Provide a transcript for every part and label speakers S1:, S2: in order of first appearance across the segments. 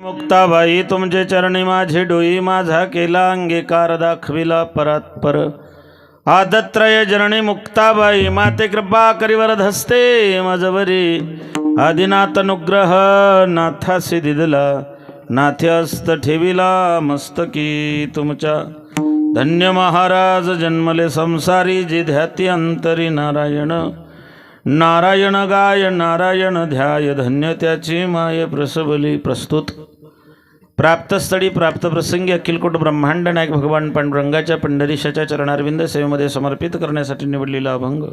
S1: मुक्ताबाई तुमचे चरणी माझे डोई माझा केला अंगीकार दाखविला परात्पर आदत्रय जननी मुक्ताबाई माते कृपा करीवर धस्ते माझवरी आदिनाथ अनुग्रह नाथासी दिदला नाथे हस्त ठेविला मस्तकी तुमच्या धन्य महाराज जन्मले संसारी जे ध्याती अंतरी नारायण नारायण गाय नारायण ध्याय धन्य त्याची माय प्रसबली प्रस्तुत प्राप्तस्थळी प्राप्त प्रसंगी अखिलकोट ब्रह्मांड नायक भगवान पांडुरंगाच्या पंढरीशाच्या चरणारविंद सेवेमध्ये समर्पित करण्यासाठी निवडलेला अभंग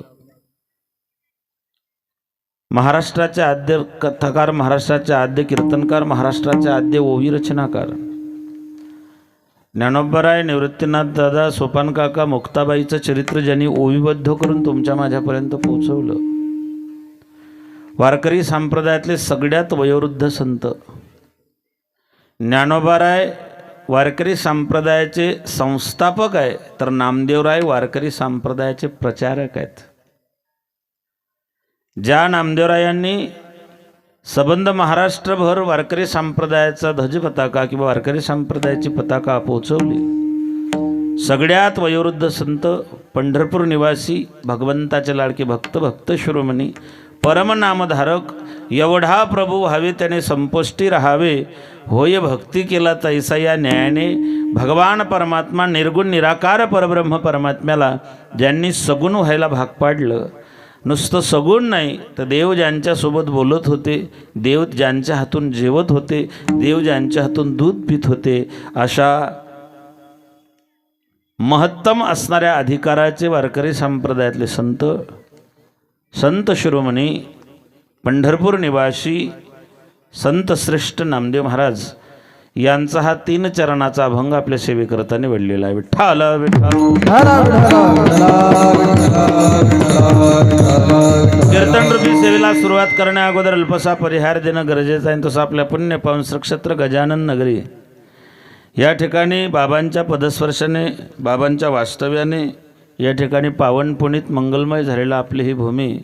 S1: महाराष्ट्राचे आद्य कथाकार महाराष्ट्राचे आद्य कीर्तनकार महाराष्ट्राचे आद्य ओवी रचनाकार ज्ञानोबराय निवृत्तीनाथ दादा सोपान काका मुक्ताबाईचं चरित्र ज्यांनी ओवीबद्ध करून तुमच्या माझ्यापर्यंत पोहोचवलं वारकरी संप्रदायातले सगळ्यात वयोवृद्ध संत ज्ञानोबाराय वारकरी संप्रदायाचे संस्थापक आहे तर नामदेवराय वारकरी संप्रदायाचे प्रचारक आहेत. ज्या नामदेवरायांनी सबंध महाराष्ट्रभर वारकरी संप्रदायाचा ध्वज पताका किंवा वारकरी संप्रदायाची पताका पोहोचवली सगळ्यात वयोवृद्ध संत पंढरपूर निवासी भगवंताचे लाडके भक्त शिरोमणी परमनामधारक एवढा प्रभू व्हावे त्याने संपुष्टी राहावे होय भक्ती केला तैसा या न्यायाने भगवान परमात्मा निर्गुण निराकार परब्रह्म परमात्म्याला ज्यांनी सगुण व्हायला भाग पाडलं नुसतं सगुण नाही तर देव ज्यांच्यासोबत बोलत होते देव ज्यांच्या हातून जेवत होते देव ज्यांच्या हातून दूध पित होते अशा महत्तम असणाऱ्या अधिकाराचे वारकरी संप्रदायातले संत शिरोमणी पंढरपूर निवासी संत श्रेष्ठ नामदेव महाराज यांचा हा 3 चरणाचा अभंग आपल्या सेवेकरता निवडलेला आहे. विठ्ठल कीर्तन रूपी सेवेला सुरुवात करण्या अगोदर अल्पसा परिहार देणं गरजेचं आहे. तसं आपल्या पुण्य पावन नक्षत्र गजानन नगरी या ठिकाणी बाबांच्या पदस्पर्शाने बाबांच्या वास्तव्याने या ठिकाणी पावन पुनीत मंगलमय झालेला आपली ही भूमी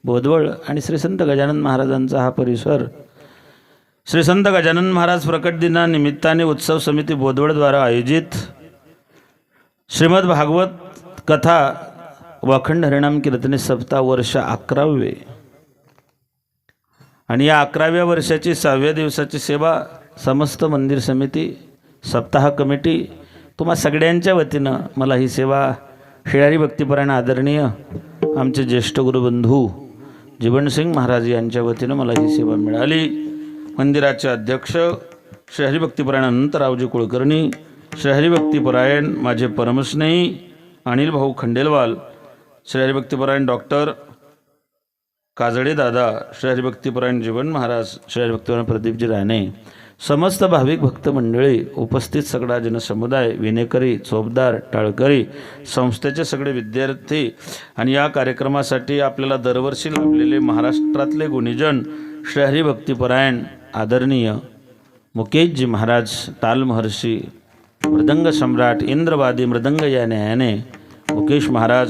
S1: बोदवळ आणि श्री संत गजानन महाराजांचा हा परिसर श्री संत गजानन महाराज प्रकट दिनानिमित्ताने उत्सव समिती बोदवळद्वारा आयोजित श्रीमद भागवत कथा वाखंड हरिनाम कीर्तने सप्ताह वर्ष 11वे आणि या 11व्या वर्षाची 6व्या दिवसाची सेवा समस्त मंदिर समिती सप्ताह कमिटी तुम्हा सगळ्यांच्या वतीनं मला ही सेवा शेळारी भक्तिपरायण आदरणीय आमचे ज्येष्ठ गुरुबंधू जीवनसिंग महाराज यांच्या वतीनं मला ही सेवा मिळाली. मंदिराचे अध्यक्ष श्री हरिभक्तिपरायण अनंतरावजी कुलकर्णी श्री हरिभक्तिपरायण माझे परमस्नेही अनिल भाऊ खंडेलवाल श्री हरिभक्तिपरायण डॉक्टर काजळे दादा श्री हरिभक्तिपरायण जीवन महाराज श्री हरिभक्तिपरायण प्रदीपजी राणे समस्त भाविक भक्त मंडळी उपस्थित सगळा जनसमुदाय विनेकरी चोपदार टाळकरी संस्थेचे सगळे विद्यार्थी आणि या कार्यक्रमासाठी आपल्याला दरवर्षी लाभलेले महाराष्ट्रातले गुणीजन श्री हरिभक्तिपरायण आदरणीय मुकेशजी महाराज ताल महर्षी मृदंग सम्राट इंद्रवादी मृदंग या न्यायाने मुकेश महाराज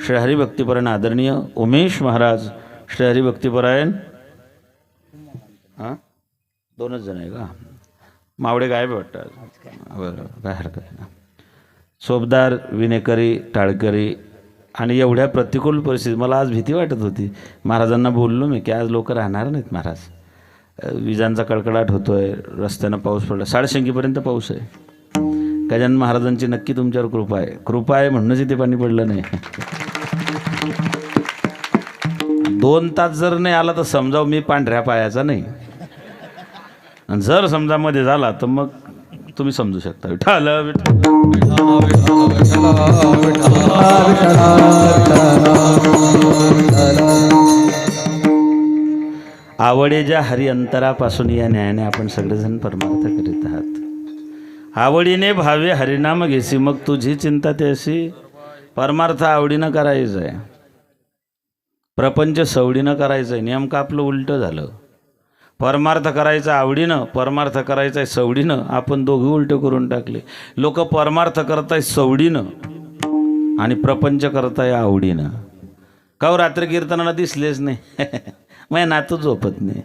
S1: श्री हरिभक्तिपरायण आदरणीय उमेश महाराज श्री हरिभक्तिपरायण 2च जण आहे का मावडे गायब वाटतात बरं काय हरकत नाही. सोबदार विनेकरी टाळकरी आणि एवढ्या प्रतिकूल परिस्थितीत मला आज भीती वाटत होती. महाराजांना बोललो मी की आज लोक राहणार नाहीत महाराज विजांचा कडकडाट होतोय रस्त्यानं पाऊस पडला 6:30पर्यंत पाऊस आहे. गजानन महाराजांची नक्की तुमच्यावर कृपा आहे म्हणूनच इथे पाणी पडलं नाही. 2 तास जर नाही आला तर समजाव मी पांढऱ्या पायाचा नाही आणि जर समजा मध्ये झाला तर मग तुम्ही समजू शकता. विठ्ठल आवडे ज्या हरी अंतरापासून या न्यायाने आपण सगळेजण परमार्थ करीत आहात. आवडीने भावे हरिनाम घेसी मग तुझी चिंता ते अशी. परमार्थ आवडीनं करायचं आहे प्रपंच सवडीनं करायचं आहे. नेमकं आपलं उलटं झालं. परमार्थ करायचा आवडीनं परमार्थ करायचा आहे सवडीनं आपण दोघे उलटे करून टाकले. लोक परमार्थ करताय सवडीनं आणि प्रपंच करताय आवडीनं. का रात्री कीर्तनाला दिसलेच नाही मग नातू झोपत नाही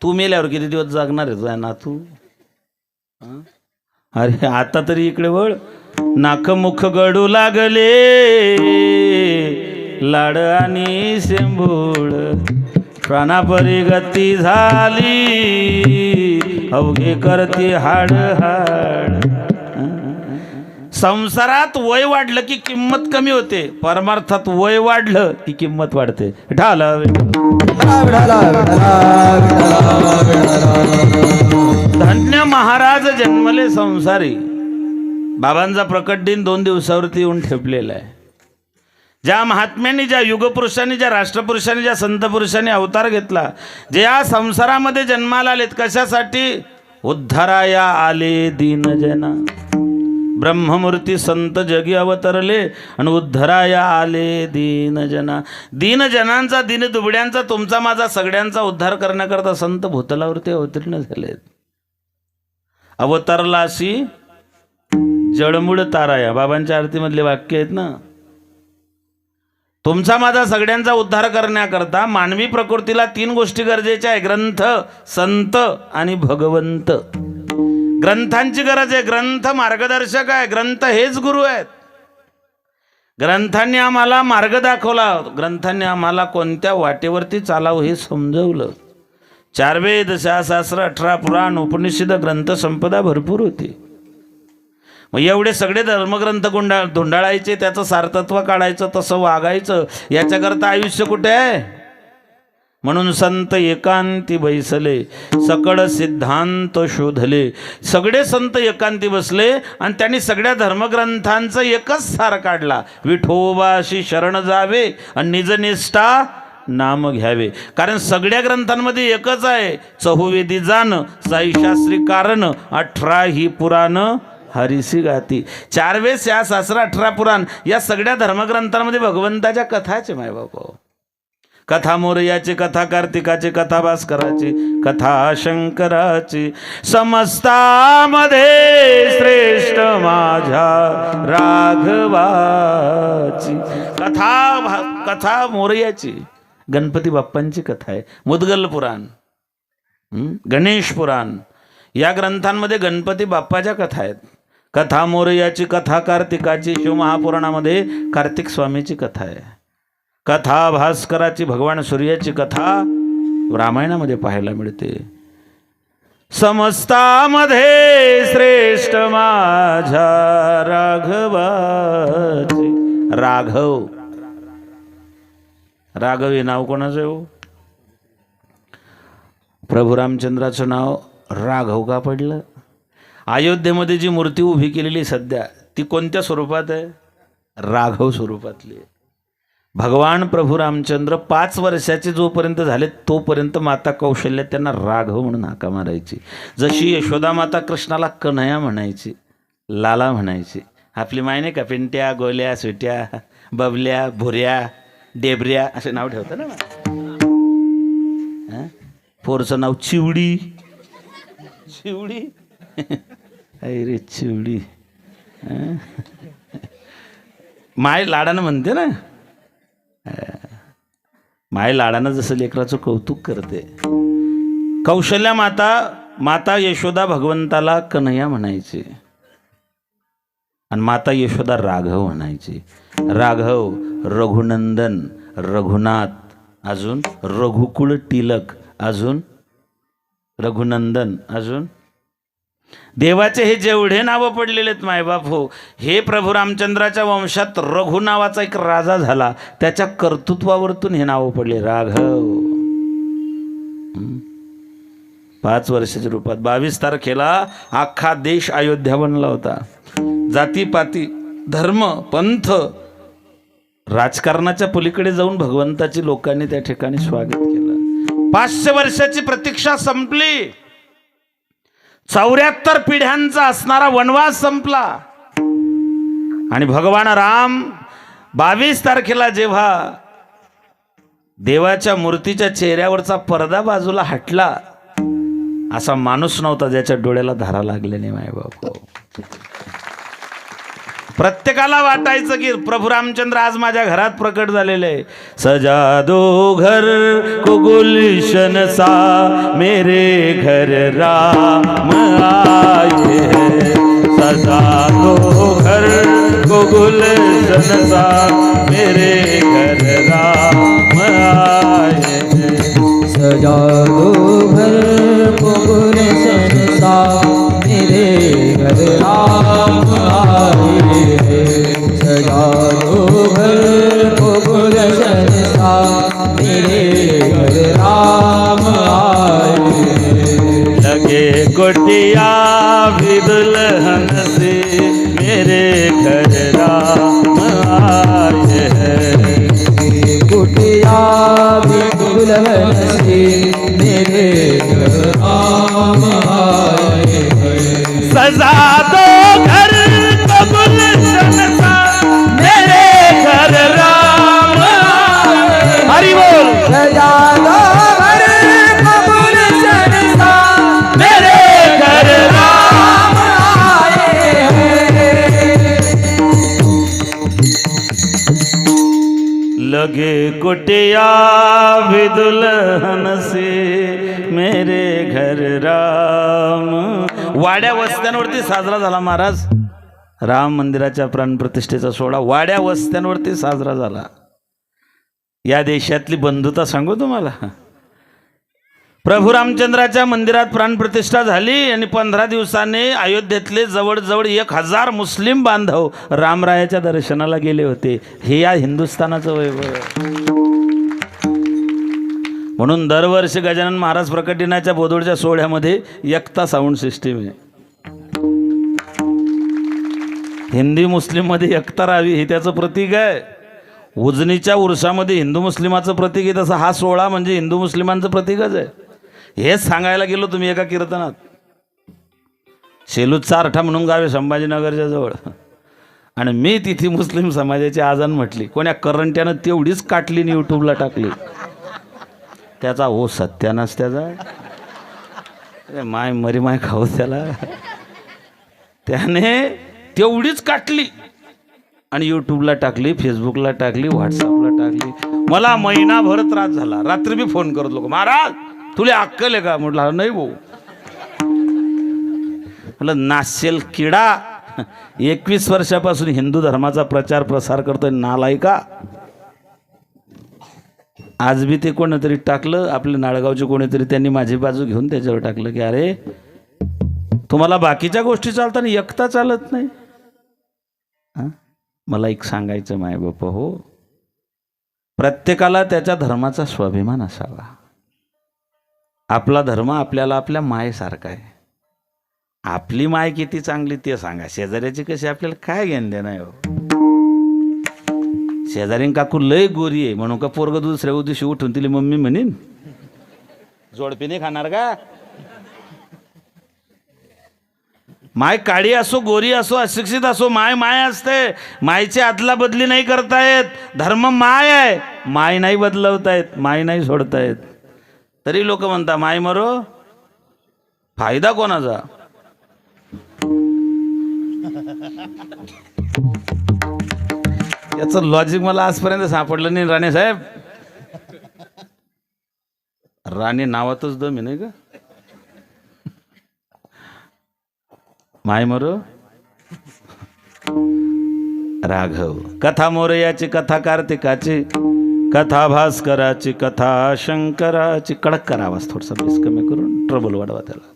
S1: तू मेल्यावर किती दिवस जागणार आहे तुझ्या नातू? अरे आता तरी इकडे वळ. नाक मुख गडू लागले लाड आणि शेंबूळ, प्राणापरी गती झाली अवघे करते हाड हाड. संसारात वय वाढलं की किंमत कमी होते, परमार्थात वय वाढलं की किंमत वाढते. धन्य महाराज जन्मले संसारी. बाबांचा प्रकट दिन 2 दिवसावरती येऊन ठेपलेला आहे. ज्या महात्म्यांनी, ज्या युगपुरुषांनी, ज्या राष्ट्रपुरुषांनी, ज्या संतपुरुषांनी अवतार घेतला, जे या संसारामध्ये जन्माला आलेत कशासाठी? उद्धाराया आले दीनजना. ब्रह्ममूर्ती संत जगी अवतरले आणि उद्धाराया आले दीनजना. दीनजनांचा, दीनदुबड्यांचा, तुमचा माझा सगळ्यांचा उद्धार करण्याकरता संत भूतलावरती अवतीर्ण झालेत. अवतरला अशी जळमुळ ताराया, बाबांच्या आरतीमधले वाक्य आहेत ना. तुमचा माझा सगळ्यांचा उद्धार करण्याकरता मानवी प्रकृतीला 3 गोष्टी गरजेच्या आहे: ग्रंथ, संत आणि भगवंत. ग्रंथांची गरज आहे. ग्रंथ मार्गदर्शक आहे. ग्रंथ हेच गुरु आहेत. ग्रंथांनी आम्हाला मार्ग दाखवला. ग्रंथांनी आम्हाला कोणत्या वाटेवरती चालावं हे समजवलं. 4 वेद, 6 शास्त्र, 18 पुराण, उपनिषद, ग्रंथ संपदा भरपूर होती. मग एवढे सगळे धर्मग्रंथ धुंडाळायचे, त्याचं सारतत्व काढायचं, तसं वागायचं, याच्याकरता आयुष्य कुठे आहे? म्हणून संत एकांती बैसले सकळ सिद्धांत शोधले. सगळे संत एकांती बसले आणि त्यांनी सगळ्या धर्मग्रंथांचं एकच सार काढला: विठोबाशी शरण जावे आणि निजनिष्ठा नाम घ्यावे. कारण सगळ्या ग्रंथांमध्ये एकच आहे: चहुवेदी जाण, साईशास्त्री कारण, 18 ही पुराण हरिसी गाती. 4 वेद, 6 शास्त्र, 18 पुराण, या सगळ्या धर्मग्रंथांमध्ये भगवंताच्या कथाचे मायबाप. कथा मोरयाची, कथा कार्तिकाची, कथा भास्कराची, कथा शंकराची. समस्तामध्ये श्रेष्ठ माझ्या राघवाची. कथा मोरयाची गणपती बाप्पांची कथा आहे. मुद्गल पुराण, गणेश पुराण, या ग्रंथांमध्ये गणपती बाप्पाच्या कथा आहेत. कथा मोरयाची, कथा कार्तिकाची, शिवमहापुराणामध्ये कार्तिक स्वामीची कथा आहे. कथा भास्कराची, भगवान सूर्याची कथा रामायणामध्ये पाहायला मिळते. समस्तामध्ये श्रेष्ठ माझ्या राघवाची. राघव, राघव हे नाव कोणाचं आहे हो? प्रभू रामचंद्राचं नाव राघव का पडलं? अयोध्येमध्ये जी मूर्ती उभी केलेली सध्या, ती कोणत्या स्वरूपात आहे? राघव स्वरूपातली. भगवान प्रभू रामचंद्र 5 वर्षाचे जोपर्यंत झाले तोपर्यंत माता कौशल्या त्यांना राघव म्हणून हाका मारायची. जशी यशोदा माता कृष्णाला कन्हैया म्हणायची, लाला म्हणायची. आपली माय नाही का, पिंट्या, गोल्या, सुट्या, बबल्या, भुऱ्या, डेबऱ्या असे नाव ठेवतं ना. पोरचं नाव चिवडी. चिवडी अरे चिवडी. माय लाडानं म्हणते ना. माय लाडानं जसं लेकराचं कौतुक करते. कौशल्या माता यशोदा भगवंताला कन्हैया म्हणायची आणि माता यशोदा राघव म्हणायची. राघव, रघुनंदन, रघुनाथ, अजून रघुकुळ टिलक, अजून रघुनंदन, अजून देवाचे हे जेवढे नावं पडलेले आहेत मायबाप हो, हे प्रभू रामचंद्राच्या वंशात रघु नावाचा एक राजा झाला, त्याच्या कर्तृत्वावरतून हे नावं पडले राघव. 5 वर्षाच्या रूपात 22 तारखेला अख्खा देश अयोध्या बनला होता. जातीपाती, धर्म, पंथ, राजकारणाच्या पलीकडे जाऊन भगवंताची लोकांनी त्या ठिकाणी स्वागत केलं. 500 वर्षाची प्रतीक्षा संपली. 74 पिढ्यांचा असणारा वनवास संपला आणि भगवान राम 22 तारखेला जेव्हा देवाच्या मूर्तीच्या चेहऱ्यावरचा पडदा बाजूला हटला, असा माणूस नव्हता ज्याच्या डोळ्याला धारा लागले नाही मायबाप. प्रत्येकाला वाटायचं की प्रभू रामचंद्र आज माझ्या घरात प्रकट झालेले आहे. सजा दो घर को गुलशन सा मेरे घर राम आए हैं. सजा दो घर को गुलशन सा मेरे घर राम आए हैं.
S2: सजा दो घर को गुलशन सा मेरे घर राम आए हैं. सजा दो घर को गुलशन सा मेरे घर राम आए हैं.
S1: लगे कोटिया भी दुल्हन से मेरे घर राम आए हैं.
S2: कुटिया भी दुल्हन से मेरे घर राम आए हैं.
S1: सजा दो घर को गुलशन सा मेरे घर राम आए. हरि बोल.
S2: सजा दो घर को गुलशन सा
S1: मेरे घर राम
S2: आए हैं.
S1: लगे कुटिया भी दुल्हन से मेरे घर राम. वाड्या वस्त्यांवरती साजरा झाला महाराज. राम मंदिराच्या प्राणप्रतिष्ठेचा सोहळा वाड्या वस्त्यांवरती साजरा झाला. या देशातली बंधुता सांगू तुम्हाला. प्रभू रामचंद्राच्या मंदिरात प्राणप्रतिष्ठा झाली आणि 15 दिवसांनी अयोध्येतले जवळजवळ 1000 मुस्लिम बांधव रामरायाच्या दर्शनाला गेले होते. हे या हिंदुस्थानाचं वैभव. म्हणून दरवर्षी गजानन महाराज प्रकट दिनाच्या बोदोडच्या सोहळ्यामध्ये एकता साऊंड सिस्टीम आहे. हिंदी मुस्लिममध्ये एकता राहावी हे त्याचं प्रतीक आहे. उजनीच्या उरसामध्ये हिंदू मुस्लिमाचं प्रतीक आहे, तसं हा सोहळा म्हणजे हिंदू मुस्लिमांचं प्रतीकच आहे. हेच सांगायला गेलो तुम्ही एका कीर्तनात. शेलूत चारठा म्हणून गाव आहे संभाजीनगरच्या जवळ, आणि मी तिथे मुस्लिम समाजाची आजान म्हटली. कोण्या करंट्यानं तेवढीच काटली आणि यूट्यूबला टाकली. त्याचा हो सत्यानाच त्याचा. अरे माय मरी माय खाऊ त्याला. त्याने तेवढीच काटली आणि यूट्यूबला टाकली, फेसबुकला टाकली, व्हॉट्सअपला टाकली. मला महिनाभर त्रास झाला. रात्री मी फोन करत लोक, महाराज तुला अक्कल आहे का? म्हटलं नाही भाऊ. म्हटलं नाशेल किडा 21 वर्षापासून हिंदू धर्माचा प्रचार प्रसार करतोय, नालायका. आज बी ते कोणीतरी टाकलं, आपले नाळगावचे कोणीतरी, त्यांनी माझी बाजू घेऊन त्याच्यावर टाकलं की अरे तुम्हाला बाकीच्या गोष्टी चालतात, एकता चालत नाही. मला एक सांगायचं माय बाप हो, प्रत्येकाला त्याच्या धर्माचा स्वाभिमान असावा. आपला धर्म आपल्याला आपल्या मायेसारखा आहे. आपली माय किती चांगली ते सांगा, शेजाऱ्याची कशी आपल्याला काय घेणं देणं आहे हो. शेजारीन काकू लय गोरी आहे म्हणून का पोरग दुसऱ्या दिवशी उठून तिला मम्मी म्हणीन जोडपी नाही खाणार का? माय काळी असो गोरी असो अशिक्षित असो, माय माय असते. मायची अदला बदली नाही करता येत. धर्म माय आहे, माय नाही बदलवता येत, माय नाही सोडता येत. तरी लोक म्हणता माय मरो, फायदा कोणाचा? याचं लॉजिक मला आजपर्यंत सापडलं नाही. राणे साहेब, राणे नावातच दम आहे नाही का? माय मरो राघव. कथा मोरयाची, कथा कार्तिकाची, कथा भास्कराची, कथा शंकराची. कडक करा आवाज थोडासा, बेस कमी करून ट्रबल वाढवा त्याला.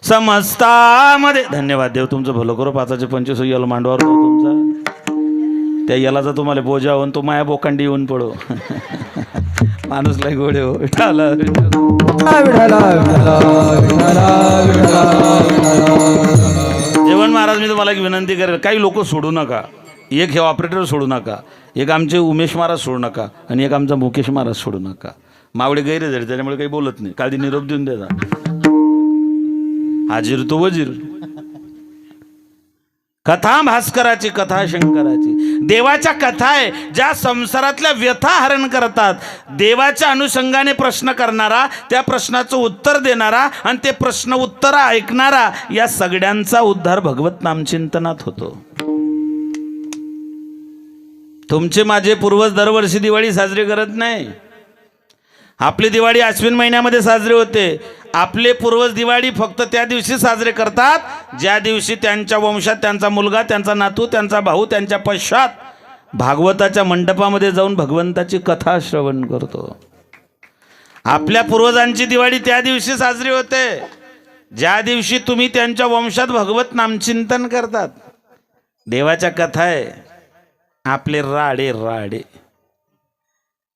S1: समस्तामध्ये धन्यवाद. देव तुमचं भलं करो. 525 यल मांडवावर तुमचा, त्या यालाचा तुम्हाला बोजा होऊन तो माया बोकांडी येऊन पडो. माणूस लय गोडे हो. जेवण महाराज, मी तुम्हाला एक विनंती करेल, काही लोक सोडू नका. एक हे ऑपरेटर सोडू नका, एक आमचे उमेश महाराज सोडू नका, आणि एक आमचा मुकेश महाराज सोडू नका. मावळे गैरे झाले त्याच्यामुळे काही बोलत नाही. काल निरोप देऊन द्यायचा. हाजीर तो वजीर. कथा भास्कराची, कथा शंकराची. देवाच्या कथा आहे ज्या संसारातल्या व्यथा हरण करतात. देवाच्या अनुषंगाने प्रश्न करणारा, त्या प्रश्नाचं उत्तर देणारा आणि ते प्रश्न उत्तर ऐकणारा, या सगळ्यांचा उद्धार भगवत नामचिंतनात होतो. तुमचे माझे पूर्वज दरवर्षी दिवाळी साजरी करत नाही. आपली दिवाळी अश्विन महिन्यामध्ये साजरी होते. आपले पूर्वज दिवाळी फक्त त्या दिवशी साजरे करतात ज्या दिवशी त्यांच्या वंशात त्यांचा मुलगा, त्यांचा नातू, त्यांचा भाऊ त्यांच्या पश्चात भागवताच्या मंडपामध्ये जाऊन भगवंताची कथा श्रवण करतो. आपल्या पूर्वजांची दिवाळी त्या दिवशी साजरी होते ज्या दिवशी तुम्ही त्यांच्या वंशात भगवत नामचिंतन करतात. देवाच्या कथा आहे. आपले राडे राडे.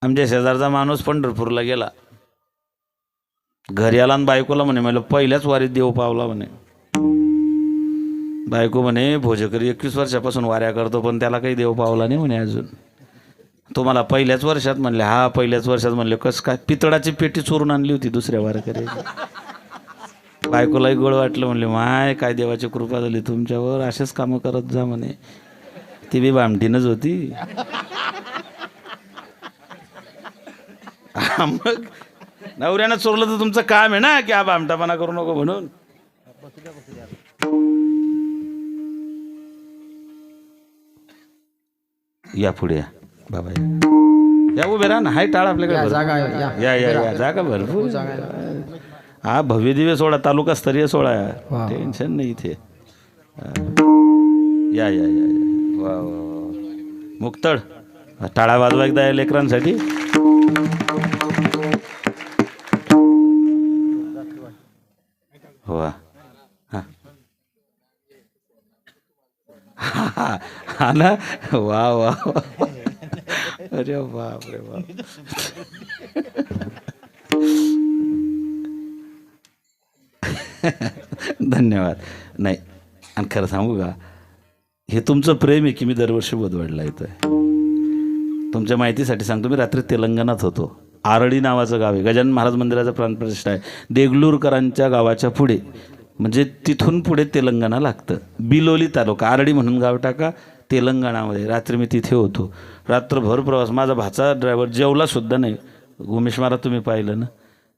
S1: आमच्या शेजारचा माणूस पंढरपूरला गेला. घरी आला आणि बायकोला म्हणे मला पहिल्याच वारीत देव पावला म्हणे. बायको म्हणे भोजकरी 21 वर्षापासून वाऱ्या करतो पण त्याला काही देव पावला नाही म्हणे अजून. तुम्हाला पहिल्याच वर्षात म्हणले. हा पहिल्याच वर्षात म्हणले. कसं काय? पितळाची पेटी चोरून आणली होती दुसऱ्या वारकरी. बायकोलाही गोड वाटलं. म्हणले माय काय देवाची कृपा झाली तुमच्यावर, असेच कामं करत जा म्हणे. ती बी भामटीनच होती. मग नवऱ्यानं चोरलं तर तुमचं काम आहे ना की हा भामटापणा करू नको म्हणून. या पुढे या बाबा, या उभे राहा ना. हाय टाळ आपल्याकडे. या या या जागा भरपूर. हा भव्य दिव्य सोहळा, तालुका स्तरीय सोहळा आहे. टेन्शन नाही इथे. या या या वा वा. मुक्तळ टाळा वाजवा एकदा या लेकरांसाठी. वा हा ना. वा वा. अरे बाप रे बाप. धन्यवाद. नाही आणि खरं सांगू का, हे तुमचं प्रेम आहे की मी दरवर्षी बोधवाडला येतो आहे. तुमच्या माहितीसाठी सांगतो, मी रात्री तेलंगणात होतो. आरडी नावाचं गाव आहे. गजानन महाराज मंदिराचा प्राणप्रतिष्ठा आहे. देगलूरकरांच्या गावाच्या पुढे, म्हणजे तिथून पुढे तेलंगणा लागतं. बिलोली तालुका, आरडी म्हणून गाव टाका, तेलंगणामध्ये. रात्री मी तिथे होतो. रात्रभर प्रवास. माझा भाचा ड्रायव्हर जेवलासुद्धा नाही. उमेश महाराज तुम्ही पाहिलं ना,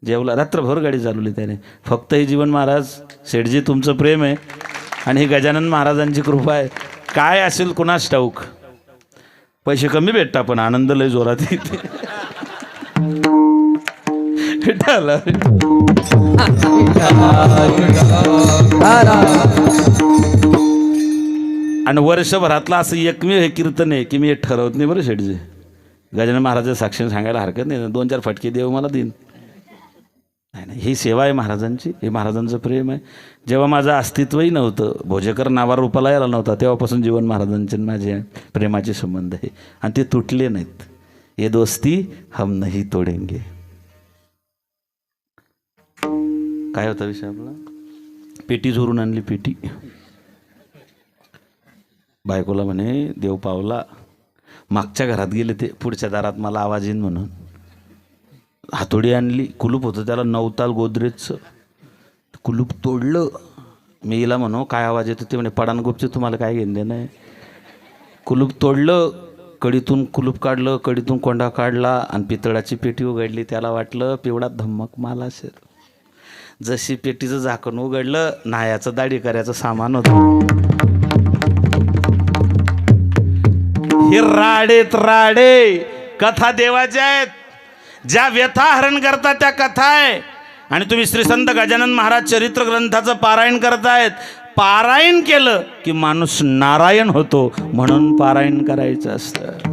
S1: जेवला. रात्रभर गाडी चालवली त्याने. फक्त हे जीवन महाराज शेठजी तुमचं प्रेम आहे आणि हे गजानन महाराजांची कृपा आहे. काय असेल कुणास ठाऊक. पैसे कमी भेटतात पण आनंद लय जोरात येते. आणि वर्षभरातलं असं एकमेव हे कीर्तन आहे की मी हे ठरवत नाही बरं शेठजी. गजानन महाराज साक्षीने सांगायला हरकत नाही. 2-4 फटके देव मला देईन. नाही नाही, ही सेवा आहे महाराजांची. हे महाराजांचं प्रेम आहे. जेव्हा माझं अस्तित्वही नव्हतं, भोजेकर नावा रूपाला यायला नव्हता, तेव्हापासून जीवन महाराजांचे माझे प्रेमाचे संबंध आहे आणि ते तुटले नाहीत. ये दोस्ती हम नहीं तोडेंगे. काय होता विषय आपला? पेटी चोरून आणली. पेटी बायकोला म्हणे देव पावला. मागच्या घरात गेले ते, पुढच्या दारात मला आवाज येईन म्हणून हातोडी आणली. कुलूप होतं त्याला 9 ताल गोदरेजचं. कुलूप तोडलं. मी हिला म्हणू काय आवाज येतो? ते म्हणे पडानगोपचे तुम्हाला काय घेणं देणं आहे. कुलूप तोडलं. कडीतून कुलूप काढलं, कडीतून कोंडा काढला आणि पितळाची पेटी उघडली. त्याला वाटलं पिवळा धम्मक माल असेल. जशी पेटीचं झाकण उघडलं, नायाचं दाढी करायचं सामान होतं. हे राडेत राडे कथा देवाच्या आहेत. ज्या व्यथा हरण करतात त्या कथा आहे. आणि तुम्ही श्री संत गजानन महाराज चरित्र ग्रंथाचं पारायण करतायत. पारायण केलं की माणूस नारायण होतो, म्हणून पारायण करायचं असतं.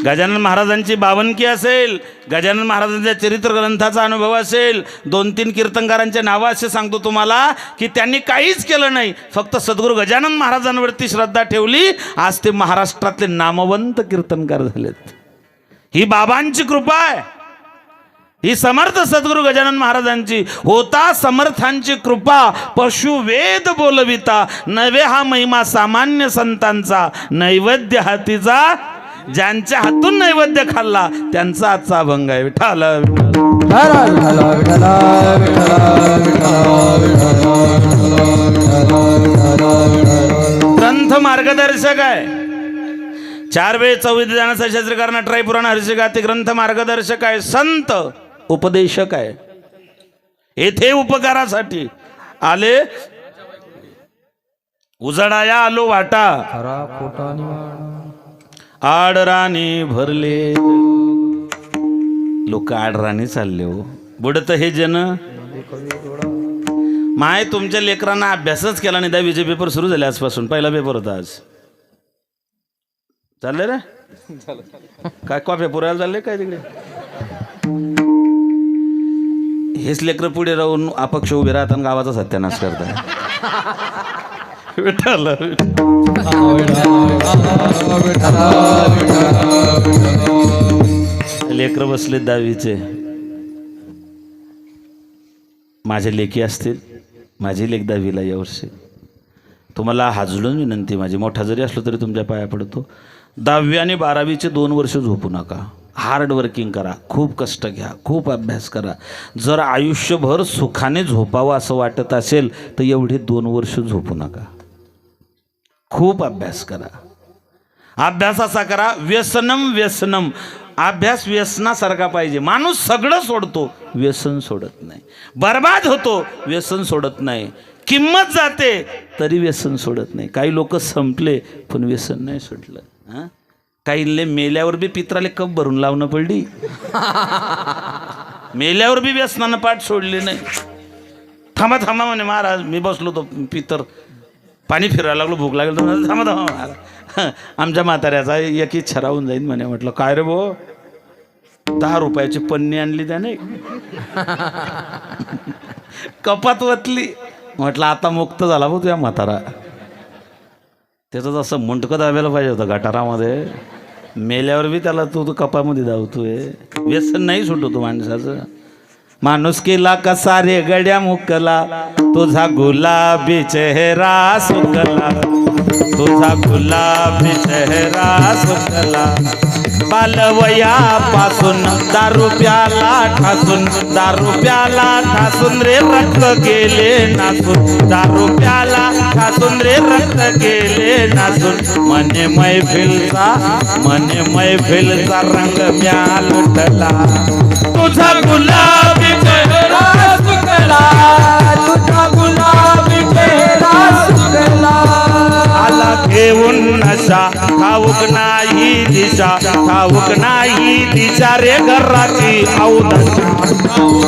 S1: गजानन महाराजांची बावनकी असेल, गजानन महाराजांच्या चरित्र ग्रंथाचा अनुभव असेल, 2-3 कीर्तनकारांचे नावं असे सांगतो तुम्हाला की त्यांनी काहीच केलं नाही, फक्त सद्गुरू गजानन महाराजांवरती श्रद्धा ठेवली. आज ते महाराष्ट्रातले नामवंत कीर्तनकार झालेत. ही बाबांची कृपा आहे. ही समर्थ सद्गुरू गजानन महाराजांची. होता समर्थांची कृपा, पशु वेद बोलविता. नव्हे हा महिमा सामान्य संतांचा, नैवेद्य हातीचा. ज्यांच्या हातून नैवेद्य खाल्ला त्यांचा आजचा अभंग आहे. विठ्ठल ग्रंथ मार्गदर्शक आहे. 4 वेळ 14 ज्ञानाचा शास्त्रकार नटराई पुराण हर्षगाते ग्रंथ मार्गदर्शक आहे. संत उपदेशक आहे. येथे उपकारासाठी आले. उजडाया आलो वाटा, आडराणी भरले लोक आडराणी चालले हो बुडत हे जन माय तुमच्या लेकरांना अभ्यासच केला नाही. 10वीचे पेपर सुरू झाले आजपासून. पहिला पेपर होता आज. चालले रे काय कॉफी पुरायला चालले काय तिकडे. हेच लेकरं पुढे राहून अपक्ष उभे राहतात आणि गावाचा सत्यानाश करतात. लेकरं बसले 10वीचे. माझे लेकी असतील. माझी लेक 10वीला यावर्षी. तुम्हाला हाजडून विनंती माझी, मोठा जरी असलो तरी तुमच्या पाया पडतो. 10वी आणि 12वीचे 2 वर्ष झोपू नका. हार्ड वर्किंग करा, खूप कष्ट घ्या, खूप अभ्यास करा. जर आयुष्यभर सुखाने झोपावं असं वाटत असेल तर एवढे 2 वर्ष झोपू नका. खूप अभ्यास करा. अभ्यास असा करा व्यसनम व्यसनम. अभ्यास व्यसनासारखा पाहिजे. माणूस सगळं सोडतो, व्यसन सोडत नाही. बर्बाद होतो, व्यसन सोडत नाही. किंमत जाते तरी व्यसन सोडत नाही. काही लोक संपले पण व्यसन नाही सोडलं. हां, काहीले मेल्यावर बी पित्राले कप भरून लावणं पडली. मेल्यावर बी व्यसनानं पाठ सोडली नाही. थांबा थांबा म्हणे महाराज, मी बसलो तो पितर पाणी फिरायला लागलो, भूक लागली तर थांबा थांबा महाराज. आमच्या म्हाताऱ्याचा एक इच्छा राहून जाईन म्हणे. म्हटलं काय रे भो, 10 रुपयाची पन्नी आणली त्याने, कपात वतली. म्हटलं आता मुक्त झाला भाऊ तुझ्या म्हातारा. त्याचं जसं मुंडकं दाबायला पाहिजे होतं गटारामध्ये. मेल्यावर बी त्याला तू कपामध्ये धावतोय. व्यसन नाही सुटतो माणसाचं. माणूस केला कसा रे गड्या मुकला, तुझा गुलाबी चेहरा सुकला, तुझा गुलाबी चेहरा सुकला. बालवयापासून दारू प्याला ठासून, दारू प्याला ठासून रे रक्त गेले नासून, दारू प्याला ठासून रे रक्त गेले नासून. मने मैफिलचा रंग म्या लुटला, तुझा गुलाबी चेहरा
S2: सुकला, तुझा गुलाबी चेहरा सुकला.
S1: आला घेऊन नशा, ठाऊक नाही दिशा, ठाऊक नाही दिशा रे घराची अवदशा,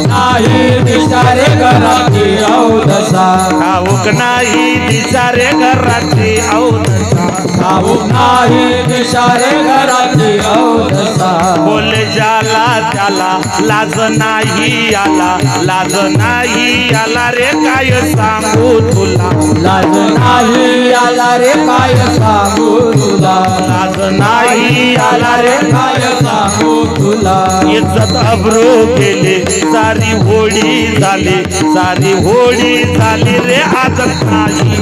S2: नाही दिशा रे घराची अवदशा,
S1: ठाऊक नाही दिशा रे घराची अवदशा,
S2: ठाऊक नाही दिशा रे घराची अवदशा.
S1: बोले जाला त्याला लाज नाही आला, लाज नाही आला रे काय सांगू तुला,
S2: लाज नाही आला रे काय सांगू तुला,
S1: लाज नाही आला रे
S2: काय सांगू तुला.
S1: इज्जत अब्रू गेले, सारी होळी झाली, सारी होळी झाली रे आदत नाही,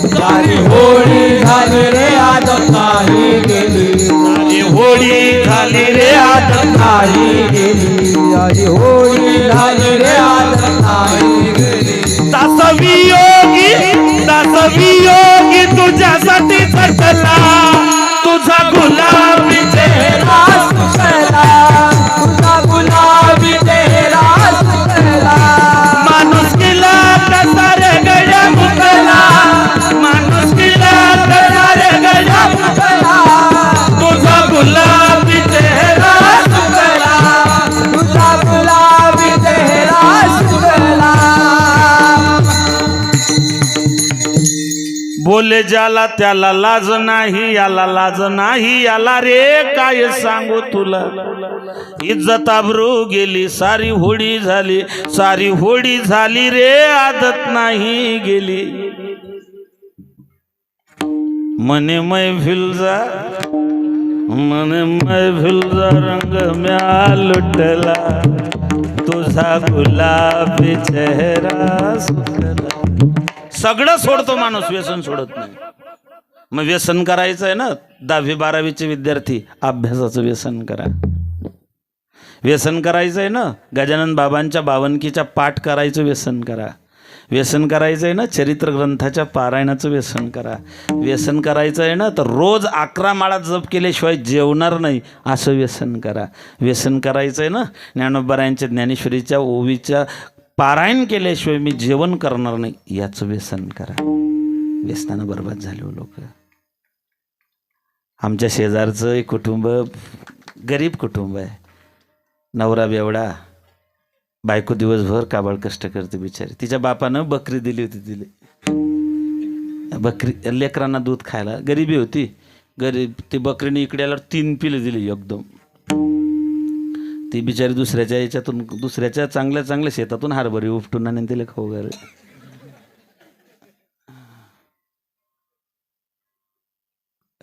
S2: सारी होळी झाली रे आदत नाही गेली,
S1: सारी होळी झाली रे आदत
S2: नाही गेली, सारी होळी झाली रे आदत नाही गेली.
S1: दास वियोगी तुझ्यासाठी झटला, तुझा गुलाबी चेहरा
S2: सुकला, तुझा गुलाबी चेहरा सुकला.
S1: माणूस किला कसा रे गड्या मुकला, माणूस किला कसा रे गड्या
S2: सुकला,
S1: तुझा गुलाबी चेहरा
S2: सुकला, तुझा गुलाबी चेहरा सुकला.
S1: बोले ज्याला त्याला लाज नाही आला, लाज नाही आला रे काय सांगू तुला. इज्जत आबरू गेली, सारी होळी झाली, सारी होळी झाली रे आदत नाही गेली. मने मैफिलचा रंग म्या लुटला, तुझा गुलाबी चेहरा सुकला. सगळं सोडतो माणूस, व्यसन सोडत नाही. मग व्यसन करायचं आहे ना, 10वी 12वीचे विद्यार्थी अभ्यासाचं व्यसन करा. व्यसन करायचं आहे ना, गजानन बाबांच्या 52कीच्या पाठ करायचं व्यसन करा. व्यसन करायचं आहे ना, चरित्र ग्रंथाच्या पारायणाचं व्यसन करा. व्यसन करायचं आहे ना, तर रोज 11 माळा जप केल्याशिवाय जेवणार नाही असं व्यसन करा. व्यसन करायचं आहे ना, ज्ञानोबरायांच्या ज्ञानेश्वरीच्या ओवीच्या पारायण केल्याशिवाय मी जेवण करणार नाही याचं व्यसन करा. व्यसनानं बरबाद झाले हो लोक. आमच्या शेजारचं एक कुटुंब गरीब कुटुंब आहे. नवरा बेवडा, बायको दिवसभर काबाड कष्ट करते बिचारी. तिच्या बापानं बकरी दिली होती तिला. बकरी लेकरांना दूध खायला, गरिबी होती. गरीब ती बकरीने इकडे आल्यावर 3 पिलं दिली एकदम. ती बिचारी दुसऱ्याच्या याच्यातून, दुसऱ्याच्या चांगल्या चांगल्या शेतातून हरभरी उपटून आणि तिला खाऊ घाल.